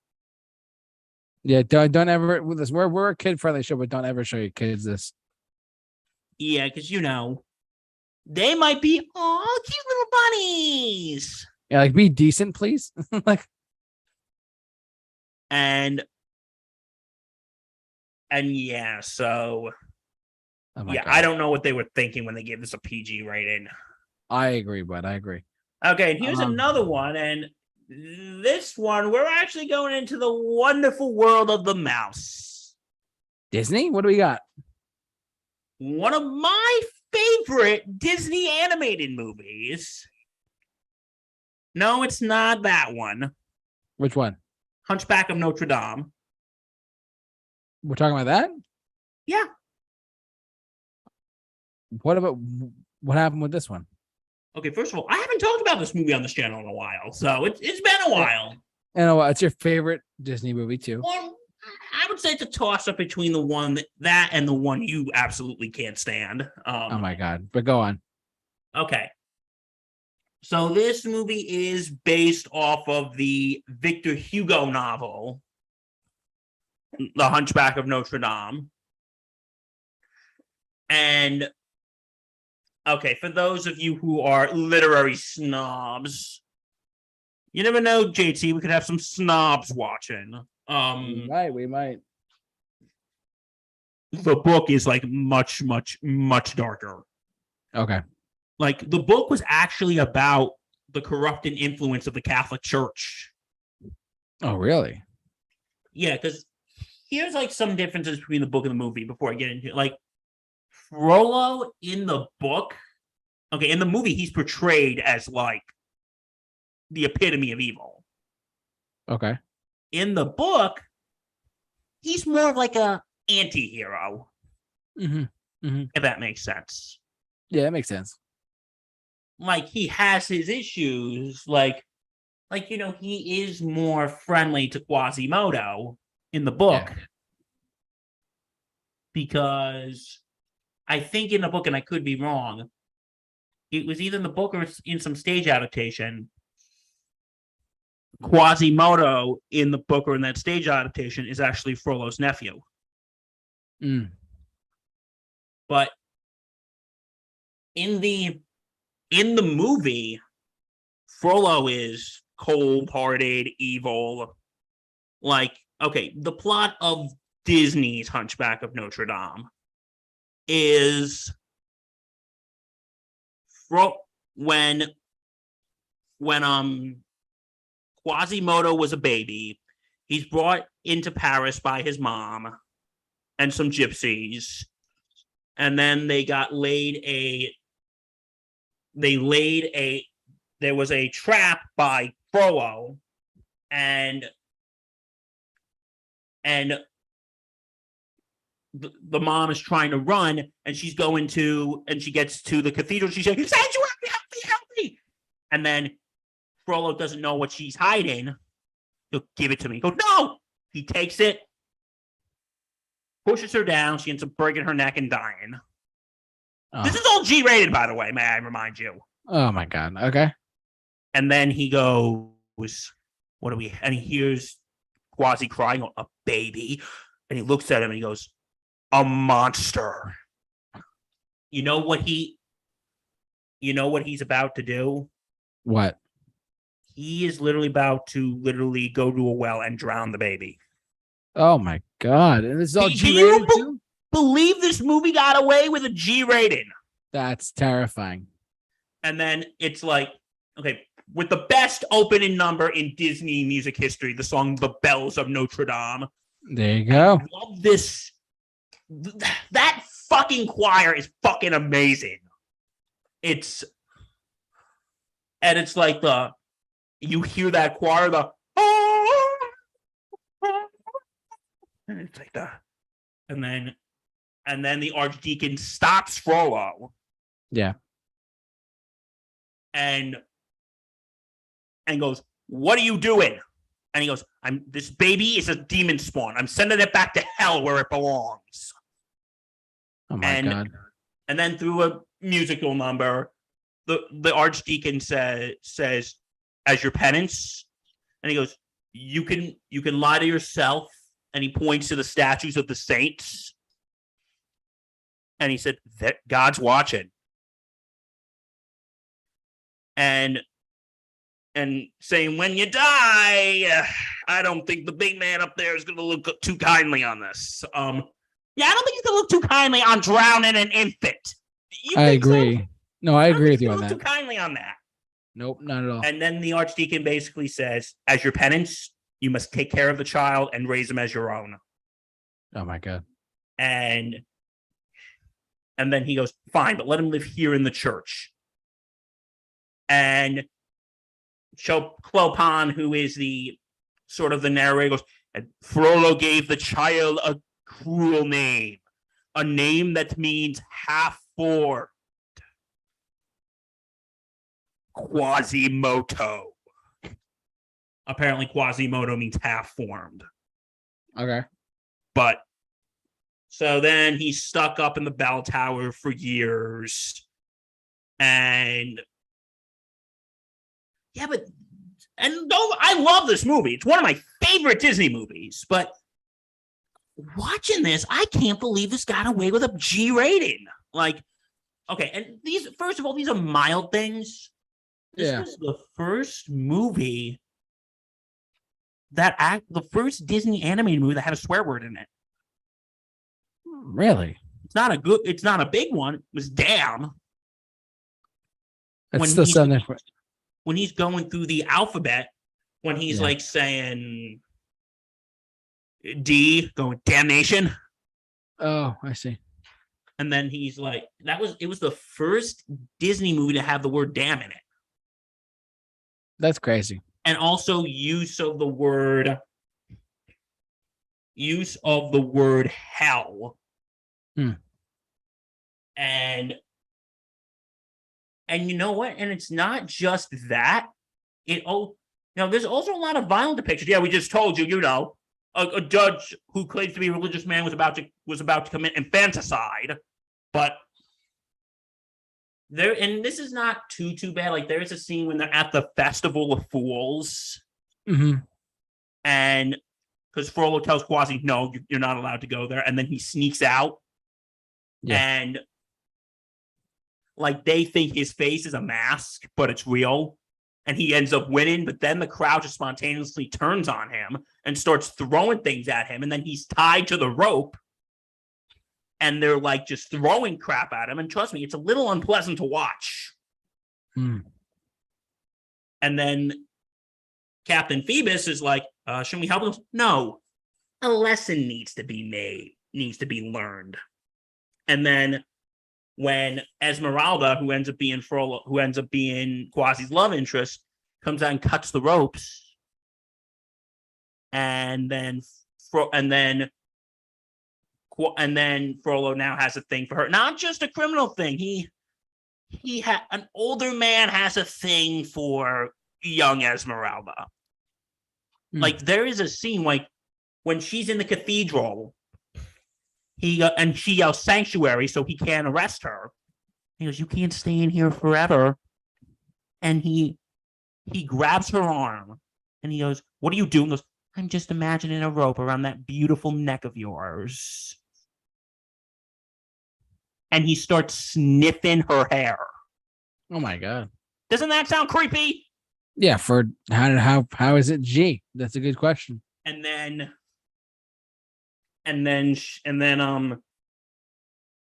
Yeah, don't ever with this. We're a kid friendly show, but don't ever show your kids this. Yeah, because they might be cute little bunnies. Yeah, like be decent, please. Like, and yeah, so oh my yeah, God. I don't know what they were thinking when they gave this a PG rating. I agree, bud. I agree. Okay, and here's another one, and this one we're actually going into the wonderful world of the mouse. Disney? What do we got? One of my favorite Disney animated movies. No, it's not that one. Which one? Hunchback of Notre Dame. We're talking about that? Yeah. What happened with this one? Okay, first of all, I haven't talked about this movie on this channel in a while, so it's been a while. And it's your favorite Disney movie too? Well, I would say it's a toss-up between the one that and the one you absolutely can't stand. Oh my God. But go on. Okay. So this movie is based off of the Victor Hugo novel, The Hunchback of Notre Dame. And okay, for those of you who are literary snobs, you never know, JT, we could have some snobs watching. We might. The book is like much, much, much darker. Okay. Like the book was actually about the corrupting influence of the Catholic Church. Oh, really? Yeah, because here's like some differences between the book and the movie before I get into it. Like Frollo in the book, okay, in the movie, he's portrayed as like the epitome of evil. Okay. In the book, he's more of like a anti-hero. Mm-hmm. Mm-hmm. If that makes sense. Yeah, that makes sense. Like he has his issues, like he is more friendly to Quasimodo in the book. Yeah. Because I think in the book, and I could be wrong, it was either in the book or in some stage adaptation. Quasimodo in the book or in that stage adaptation is actually Frollo's nephew. Mm. But in the movie, Frollo is cold-hearted, evil. Like, okay, the plot of Disney's Hunchback of Notre Dame is when Quasimodo was a baby, he's brought into Paris by his mom and some gypsies, and then there was a trap by Frollo, and the mom is trying to run, and she gets to the cathedral. She's like, "Sanctuary, help me!" And then Frollo doesn't know what she's hiding. He'll give it to me. He goes, "No!" He takes it, pushes her down. She ends up breaking her neck and dying. This is all G-rated, by the way, may I remind you. Oh, my God. Okay. And then he goes, what do we... And he hears Quasi crying, a baby. And he looks at him and he goes, a monster. You know what he's about to do? What? He is literally about to go to a well and drown the baby. Oh, my God. And this is all Can G-rated, too? Believe this movie got away with a G rating. That's terrifying. And then it's like, okay, with the best opening number in Disney music history, the song The Bells of Notre Dame. There you go. I love this. That fucking choir is fucking amazing. It's like you hear that choir, and it's like and then the Archdeacon stops Frollo. Yeah. And goes, what are you doing? And he goes, this baby is a demon spawn. I'm sending it back to hell where it belongs. Oh my God. And then through a musical number, the Archdeacon says, as your penance, and he goes, you can lie to yourself. And he points to the statues of the saints. And he said, that God's watching. And saying, when you die, I don't think the big man up there is going to look too kindly on this. I don't think he's going to look too kindly on drowning an infant. I agree. So? No, I agree with you on that. Too kindly on that. Nope, not at all. And then the Archdeacon basically says, as your penance, you must take care of the child and raise him as your own. Oh my God. And then he goes, fine, but let him live here in the church. And Clopin, who is the sort of the narrator, goes, and Frollo gave the child a cruel name, a name that means half-formed. Quasimodo. Apparently, Quasimodo means half-formed. Okay. But, so then he's stuck up in the bell tower for years. And, yeah, but, and though I love this movie, it's one of my favorite Disney movies, but watching this, I can't believe this got away with a G rating. Like, okay, and these, first of all, these are mild things. This was the first movie the first Disney animated movie that had a swear word in it. Really? It's not a big one. It was damn. It's still something. When he's going through the alphabet, when he's like saying D, going damnation. Oh, I see. And then he's like, it was the first Disney movie to have the word damn in it. That's crazy. And also use of the word hell. And you know what? And it's not just that. There's also a lot of violent depictions. Yeah, we just told you, a judge who claims to be a religious man was about to commit infanticide. But there, and this is not too bad. Like, there is a scene when they're at the Festival of Fools. Mm-hmm. And because Frollo tells Quasi, no, you're not allowed to go there. And then he sneaks out. Yeah. And like, they think his face is a mask, but it's real. And he ends up winning. But then the crowd just spontaneously turns on him and starts throwing things at him. And then he's tied to the rope. And they're like just throwing crap at him. And trust me, it's a little unpleasant to watch. And then Captain Phoebus is like, shouldn't we help him? No. A lesson needs to be learned. And then when Esmeralda, who ends up being Quasi's love interest, comes out and cuts the ropes, and then Frollo now has a thing for her. Not just a criminal thing. An older man has a thing for young Esmeralda. Like, there is a scene like when she's in the cathedral, and she yells sanctuary, so he can't arrest her. He goes, "You can't stay in here forever." And he grabs her arm and he goes, "What are you doing?" He goes, "I'm just imagining a rope around that beautiful neck of yours." And he starts sniffing her hair. Oh my God. Doesn't that sound creepy? Yeah. For how is it G? That's a good question. And then and then and then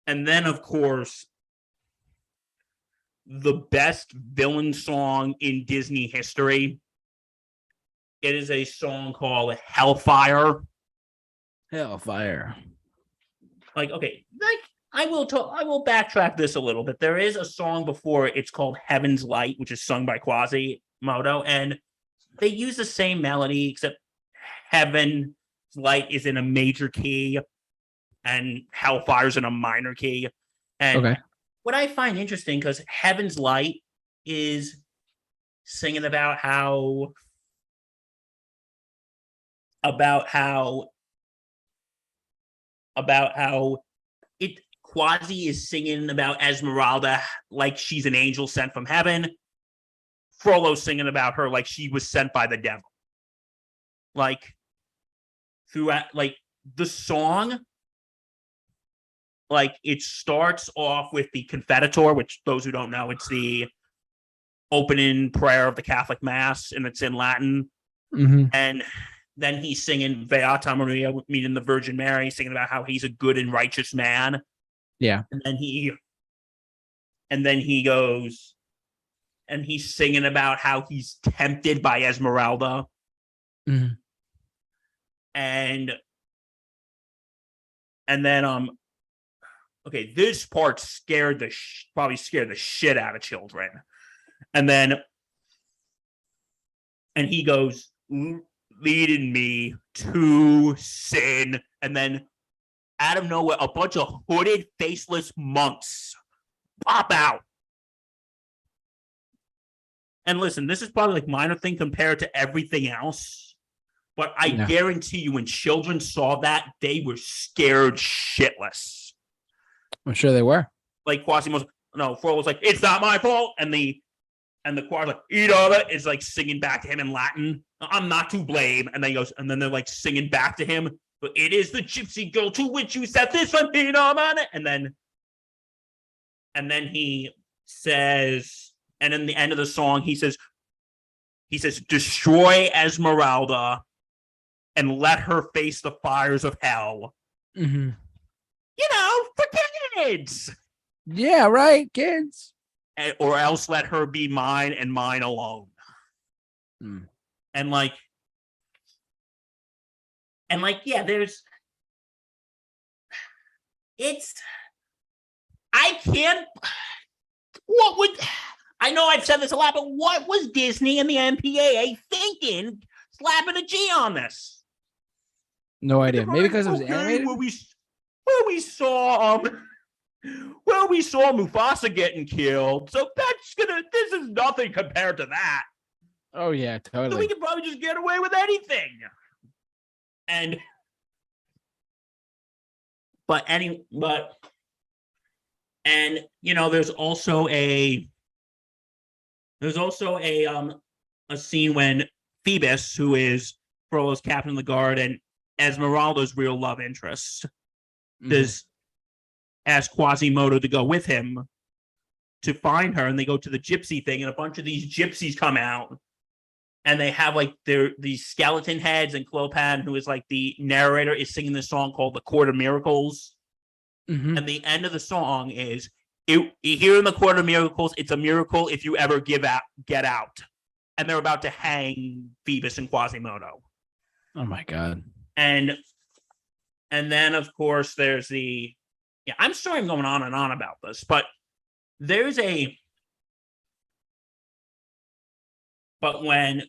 and then of course the best villain song in Disney history. It is a song called Hellfire. Hellfire. Like, okay, like I will backtrack this a little bit. There is a song before it. It's called Heaven's Light, which is sung by Quasimodo, and they use the same melody, except Heaven's Light is in a major key and Hellfire's in a minor key. And Okay. what I find interesting, because Heaven's Light is singing about how it Quasi is singing about Esmeralda like she's an angel sent from heaven. Frollo's singing about her like she was sent by the devil. Like throughout, like the song, like it starts off with the Confiteor, which those who don't know, it's the opening prayer of the Catholic Mass, and it's in Latin. Mm-hmm. And then he's singing Beata Maria, meaning the Virgin Mary, singing about how he's a good and righteous man. Yeah. And then he goes, and he's singing about how he's tempted by Esmeralda. Mm-hmm. And then okay, this part probably scared the shit out of children. And he goes, "Leading me to sin." And then out of nowhere, a bunch of hooded, faceless monks pop out. And listen, this is probably like minor thing compared to everything else, but I guarantee you, when children saw that, they were scared shitless. I'm sure they were. Like Quasimodo's, no, Frollo's like, "It's not my fault," and the choir's like, "Eat all it," is like singing back to him in Latin, "I'm not to blame," and then he goes, and then they're like singing back to him, "But it is the gypsy girl to which you set this from me, and then he says, and in the end of the song, he says, "Destroy Esmeralda and let her face the fires of hell." Mm-hmm. For kids. Yeah, right, kids. Or else let her be mine and mine alone. Mm. And yeah, I can't, I know I've said this a lot, but what was Disney and the MPAA thinking slapping a G on this? No idea. Maybe because it was animated? We saw Mufasa getting killed, so this is nothing compared to that. Oh yeah, totally. So we could probably just get away with anything. There's also a scene when Phoebus, who is Frollo's captain of the guard and Esmeralda's real love interest, does ask Quasimodo to go with him to find her, and they go to the gypsy thing, and a bunch of these gypsies come out, and they have like these skeleton heads, and Clopan, who is like the narrator, is singing this song called "The Court of Miracles." Mm-hmm. And the end of the song is, "Here in the Court of Miracles, it's a miracle if you ever get out." And they're about to hang Phoebus and Quasimodo. Oh my God. And then of course there's I'm sorry I'm going on and on about this, but but when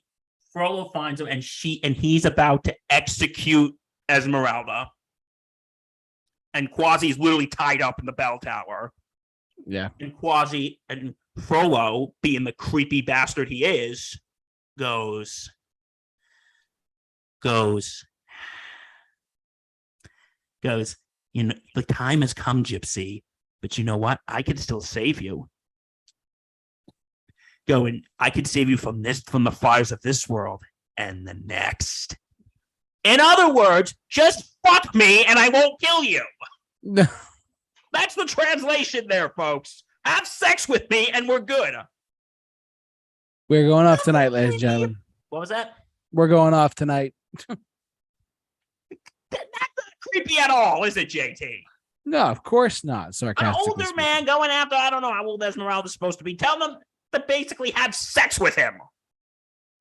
Frollo finds him and he's about to execute Esmeralda, and Quasi's literally tied up in the bell tower. Yeah. And Frollo, being the creepy bastard he is, goes, "The time has come, Gypsy. but you know what? I can still save you. Going, I can save you from the fires of this world and the next. In other words, just fuck me and I won't kill you. No. That's the translation there, folks. Have sex with me and we're good. We're going off tonight, ladies and gentlemen. What was that? We're going off tonight. That's not creepy at all, is it, JT? No, of course not. Sarcastic. An older man going after, I don't know how old Esmeralda's supposed to be. Tell them to basically have sex with him.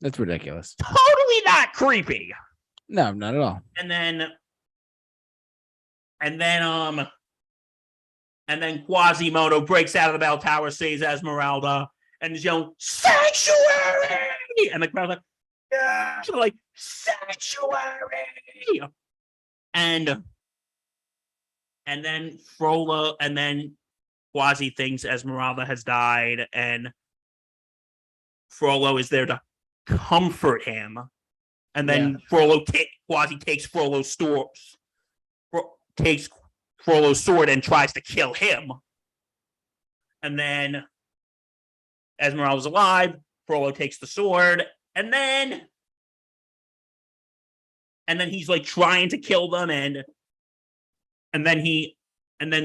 That's ridiculous. Totally not creepy. No, not at all. And then Quasimodo breaks out of the bell tower, saves Esmeralda, and is yelling, "Sanctuary!" And the crowd's like, yeah, like, "Sanctuary!" And then Frollo, and then Quasi thinks Esmeralda has died, and Frollo is there to comfort him. And then Quasi takes Frollo's sword and tries to kill him. And then Esmeralda's alive. Frollo takes the sword, and then he's like trying to kill them, and then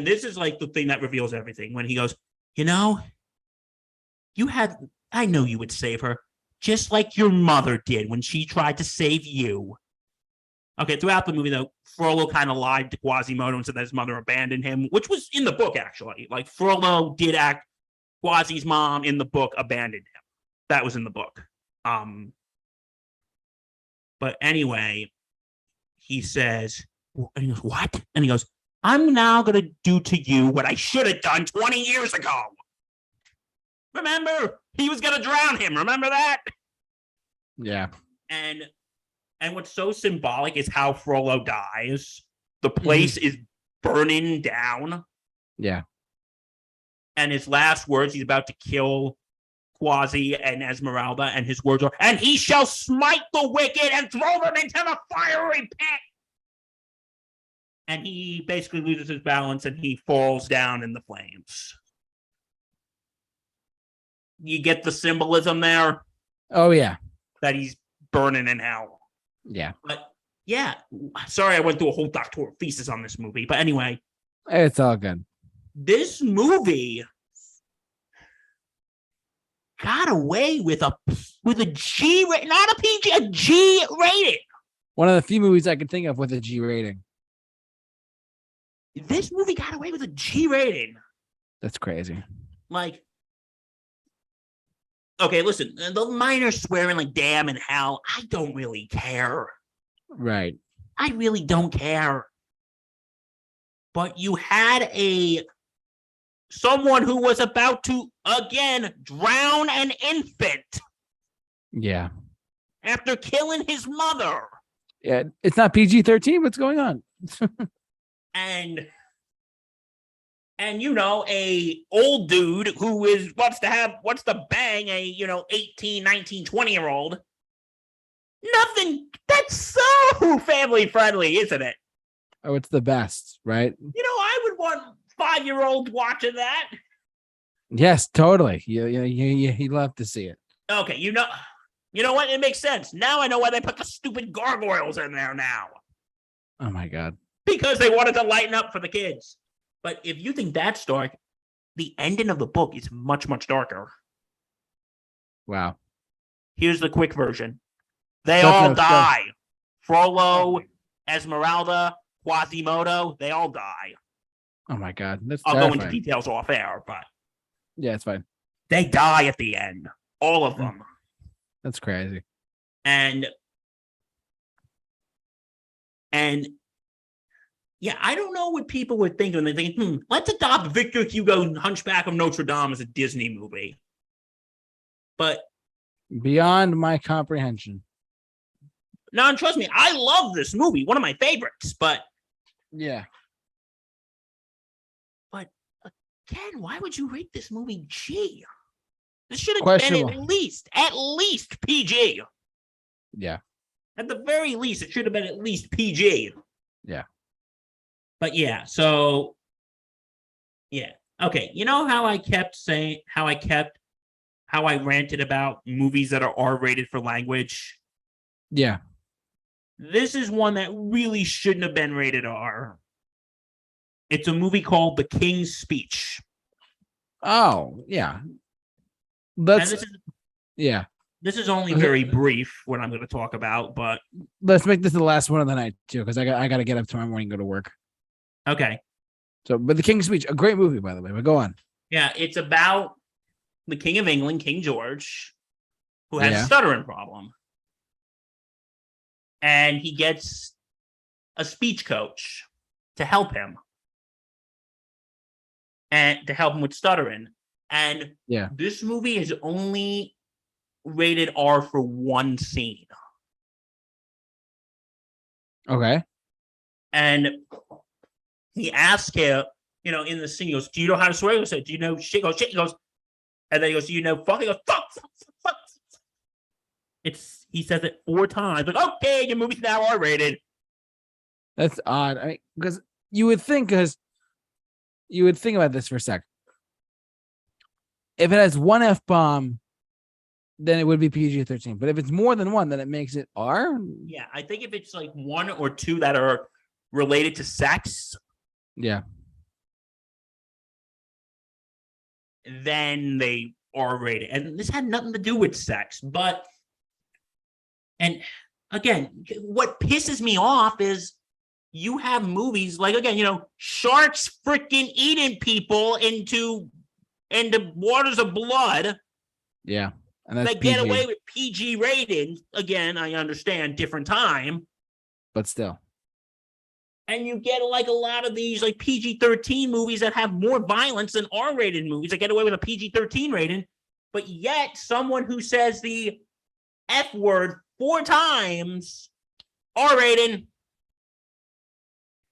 this is like the thing that reveals everything when he goes, I know you would save her, just like your mother did when she tried to save you. Okay, throughout the movie, though, Frollo kind of lied to Quasimodo and said that his mother abandoned him, which was in the book, actually. Like, Frollo did act, Quasi's mom in the book abandoned him. That was in the book. But anyway, he says, and he goes, "What?" And he goes, "I'm now going to do to you what I should have done 20 years ago. Remember? He was going to drown him. Remember that?" Yeah. And what's so symbolic is how Frollo dies. The place is burning down. Yeah. And his last words, he's about to kill Quasi and Esmeralda, and his words are, "And he shall smite the wicked and throw them into the fiery pit." And he basically loses his balance and he falls down in the flames. You get the symbolism there? Oh, yeah. That he's burning in hell. Yeah. But yeah, sorry I went through a whole doctoral thesis on this movie. But anyway, it's all good. This movie got away with a G, not a PG, a G rating. One of the few movies I can think of with a G rating. This movie got away with a G rating. That's crazy. Like, okay, listen, the minor swearing like damn and hell, I don't really care. Right. I really don't care. But you had someone who was about to, again, drown an infant. Yeah. After killing his mother. Yeah, it's not PG-13. What's going on? and a old dude who wants to bang a 18, 19, 20-year-old. Nothing. That's so family friendly, isn't it? Oh, it's the best, right? I would want 5-year-olds watching that. Yes, totally. You love to see it. Okay, you know what? It makes sense. Now I know why they put the stupid gargoyles in there now. Oh my God. Because they wanted to lighten up for the kids. But if you think that's dark, the ending of the book is much, much darker. Wow. Here's the quick version. They all die. Frollo, Esmeralda, Quasimodo, they all die. Oh my God. I'll go into details off air, but yeah, it's fine. They die at the end. All of them. That's crazy. And yeah, I don't know what people were thinking. They're thinking, let's adopt Victor Hugo Hunchback of Notre Dame as a Disney movie. But beyond my comprehension. Now, and trust me, I love this movie. One of my favorites, but yeah. But again, why would you rate this movie G? This should have been at least PG. Yeah. At the very least, it should have been at least PG. Yeah. But yeah, so yeah. Okay, you know how I kept saying how I ranted about movies that are R-rated for language? Yeah. This is one that really shouldn't have been rated R. It's a movie called The King's Speech. Oh, yeah. And Let's yeah. this is only very brief what I'm going to talk about, but Let's make this the last one of the night too, because I got to get up tomorrow morning and go to work. okay. So, but The King's Speech, a great movie, by the way. But go on. Yeah, it's about the King of England, King George, who has a stuttering problem. And he gets a speech coach to help him. And to help him with stuttering. And this movie is only rated R for one scene. Okay. And he asked him, you know, in the scene, he goes, "Do you know how to swear?" He goes, "Do you know shit?" He goes, "Shit." He goes, and then he goes, "Do you know fuck?" He goes, "Fuck, fuck, fuck." He says it 4 times. Like, okay, your movie's now R-rated. That's odd. I mean, because you would think about this for a sec. If it has one F-bomb, then it would be PG-13. But if it's more than one, then it makes it R? Yeah, I think if it's like 1 or 2 that are related to sex, then they are rated. And this had nothing to do with sex. But, and again, what pisses me off is you have movies like, again, you know, sharks freaking eating people into waters of blood. Yeah. And that's they get away with PG rating. Again, I understand, different time. But still. And you get like a lot of these like PG-13 movies that have more violence than R-rated movies that get away with a PG-13 rating. But yet someone who says the F word 4 times, R-rated.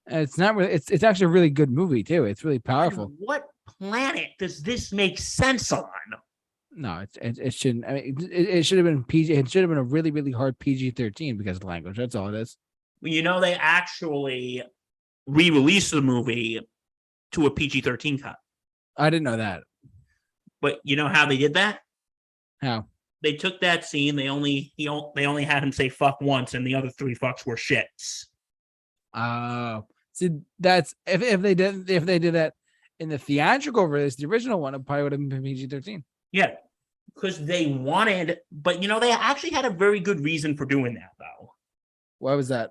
It's not really. It's actually a really good movie too. It's really powerful. And what planet does this make sense on? No, it shouldn't. I mean, it should have been PG. It should have been a really, really hard PG-13 because of the language. That's all it is. You know, they actually re-released the movie to a PG-13 cut. I didn't know that. But you know how they did that? How? They took that scene. They only had him say fuck once, and the other 3 fucks were shits. See, that's if they did that in the theatrical release, the original one, it probably would have been PG-13. Yeah, because they wanted, but you know, they actually had a very good reason for doing that, though. Why was that?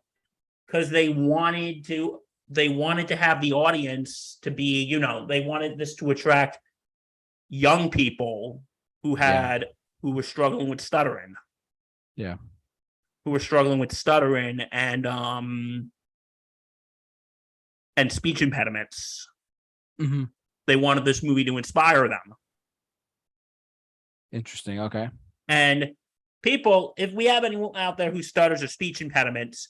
Because they wanted to have the audience to be, you know, they wanted this to attract young people who were struggling with stuttering. Yeah. Who were struggling with stuttering and speech impediments. Mm-hmm. They wanted this movie to inspire them. Interesting. Okay. And people, if we have anyone out there who stutters or speech impediments,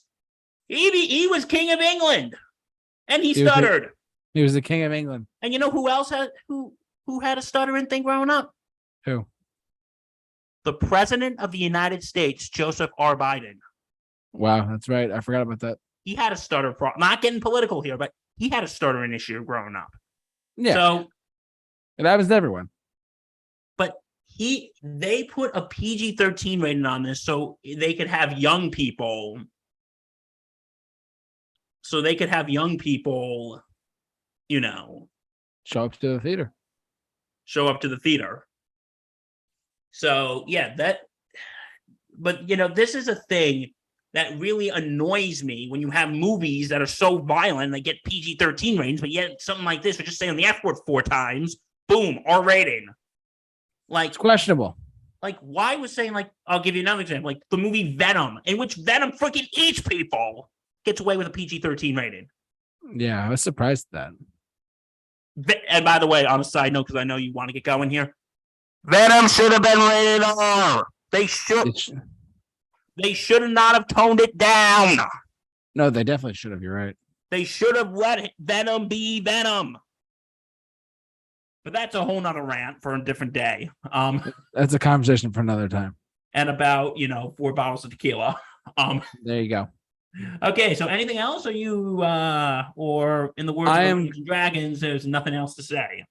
he was King of England, and he stuttered. He was the King of England. And you know who else had who had a stuttering thing growing up? Who? The President of the United States, Joseph R. Biden. Wow, that's right. I forgot about that. He had a stutter problem. Not getting political here, but he had a stuttering issue growing up. Yeah. So it happens to everyone. But they put a PG-13 rating on this so they could have young people. So they could have young people, you know, show up to the theater. So yeah, but you know, this is a thing that really annoys me when you have movies that are so violent, they get PG-13 ratings, but yet something like this, we're just saying the F word 4 times, boom, R rating. Like, it's questionable. Like, why was saying, like, I'll give you another example, like the movie Venom, in which Venom freaking eats people, gets away with a PG-13 rating. Yeah, I was surprised at that. And by the way, on a side note, because I know you want to get going here, Venom should have been rated R. They should not have toned it down. No, they definitely should have. You're right. They should have let Venom be Venom. But that's a whole nother rant for a different day. That's a conversation for another time. And about, 4 bottles of tequila. There you go. Okay, so anything else? Or you, or in the words of Dungeons and Dragons, there's nothing else to say?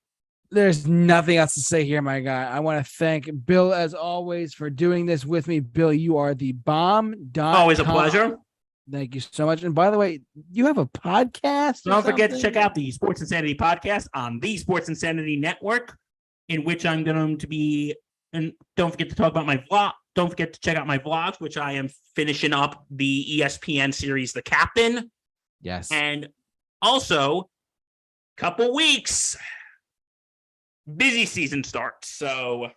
There's nothing else to say here, my guy. I want to thank Bill, as always, for doing this with me. Bill, you are the bomb. Always a pleasure. Thank you so much. And by the way, you have a podcast? Don't forget to check out the Sports Insanity podcast on the Sports Insanity Network, in which I'm going to be, and don't forget to talk about my vlog. Don't forget to check out my vlogs, which I am finishing up the ESPN series, The Captain. Yes. And also, couple weeks, busy season starts. So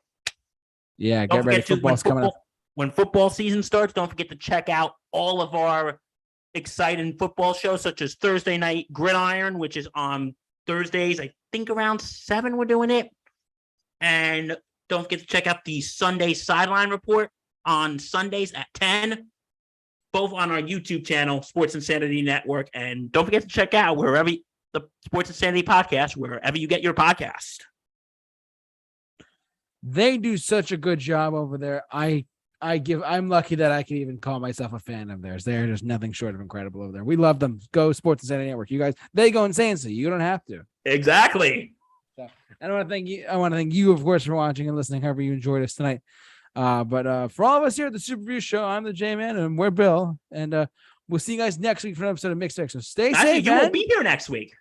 yeah, get ready. Football's coming up. When football season starts, don't forget to check out all of our exciting football shows, such as Thursday Night Gridiron, which is on Thursdays. I think around 7 we're doing it. And don't forget to check out the Sunday Sideline Report on Sundays at 10, both on our YouTube channel, Sports Insanity Network. And don't forget to check out wherever the Sports Insanity podcast, wherever you get your podcast. They do such a good job over there. I'm lucky that I can even call myself a fan of theirs. They're just nothing short of incredible over there. We love them. Go Sports Insanity Network. You guys, they go insane, so you don't have to. Exactly. So, I want to thank you. I want to thank you, of course, for watching and listening. However you enjoyed us tonight. But for all of us here at the Super Review Show, I'm the J-Man, and we're Bill. And we'll see you guys next week for an episode of Mixed X. So stay safe. You will be here next week.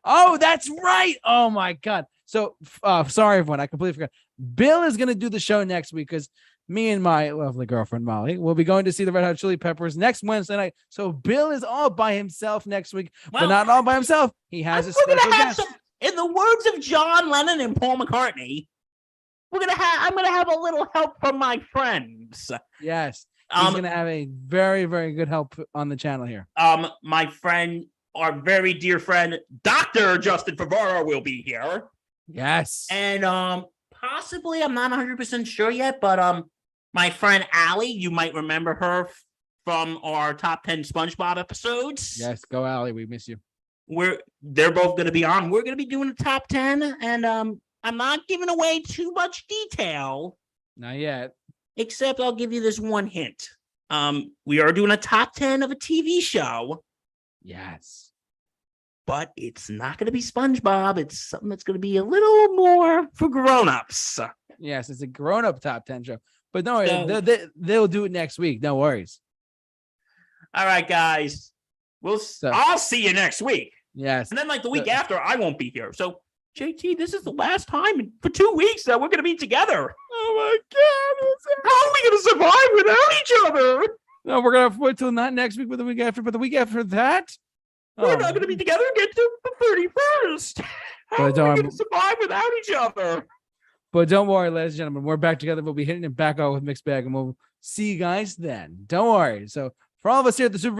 Oh, that's right. Oh my God. So sorry, everyone. I completely forgot. Bill is going to do the show next week because me and my lovely girlfriend, Molly, will be going to see the Red Hot Chili Peppers next Wednesday night. So Bill is all by himself next week, but not all by himself. He has a special guest. In the words of John Lennon and Paul McCartney, I'm gonna have a little help from my friends. Yes. He's gonna have a very, very good help on the channel here. My friend, our very dear friend, Dr. Justin Favara will be here. Yes. And possibly, I'm not 100% sure yet, but my friend Allie, you might remember her from our top 10 SpongeBob episodes. Yes, go Allie, we miss you. They're both going to be on. We're going to be doing a top 10, and I'm not giving away too much detail. Not yet. Except I'll give you this one hint. We are doing a top 10 of a TV show. Yes. But it's not going to be SpongeBob. It's something that's going to be a little more for grown-ups. Yes, it's a grown-up top 10 show. But don't worry, they'll do it next week. No worries. All right, guys. I'll see you next week. Yes. And then like the week after, I won't be here. So, JT, this is the last time for 2 weeks that we're going to be together. Oh, my God. How are we going to survive without each other? No, we're going to wait till not next week, but the week after. But the week after that, we're not going to be together again till the 31st. How are we going to survive without each other? But don't worry, ladies and gentlemen. We're back together. We'll be hitting it back out with Mixed Bag, and we'll see you guys then. Don't worry. So, for all of us here at the Super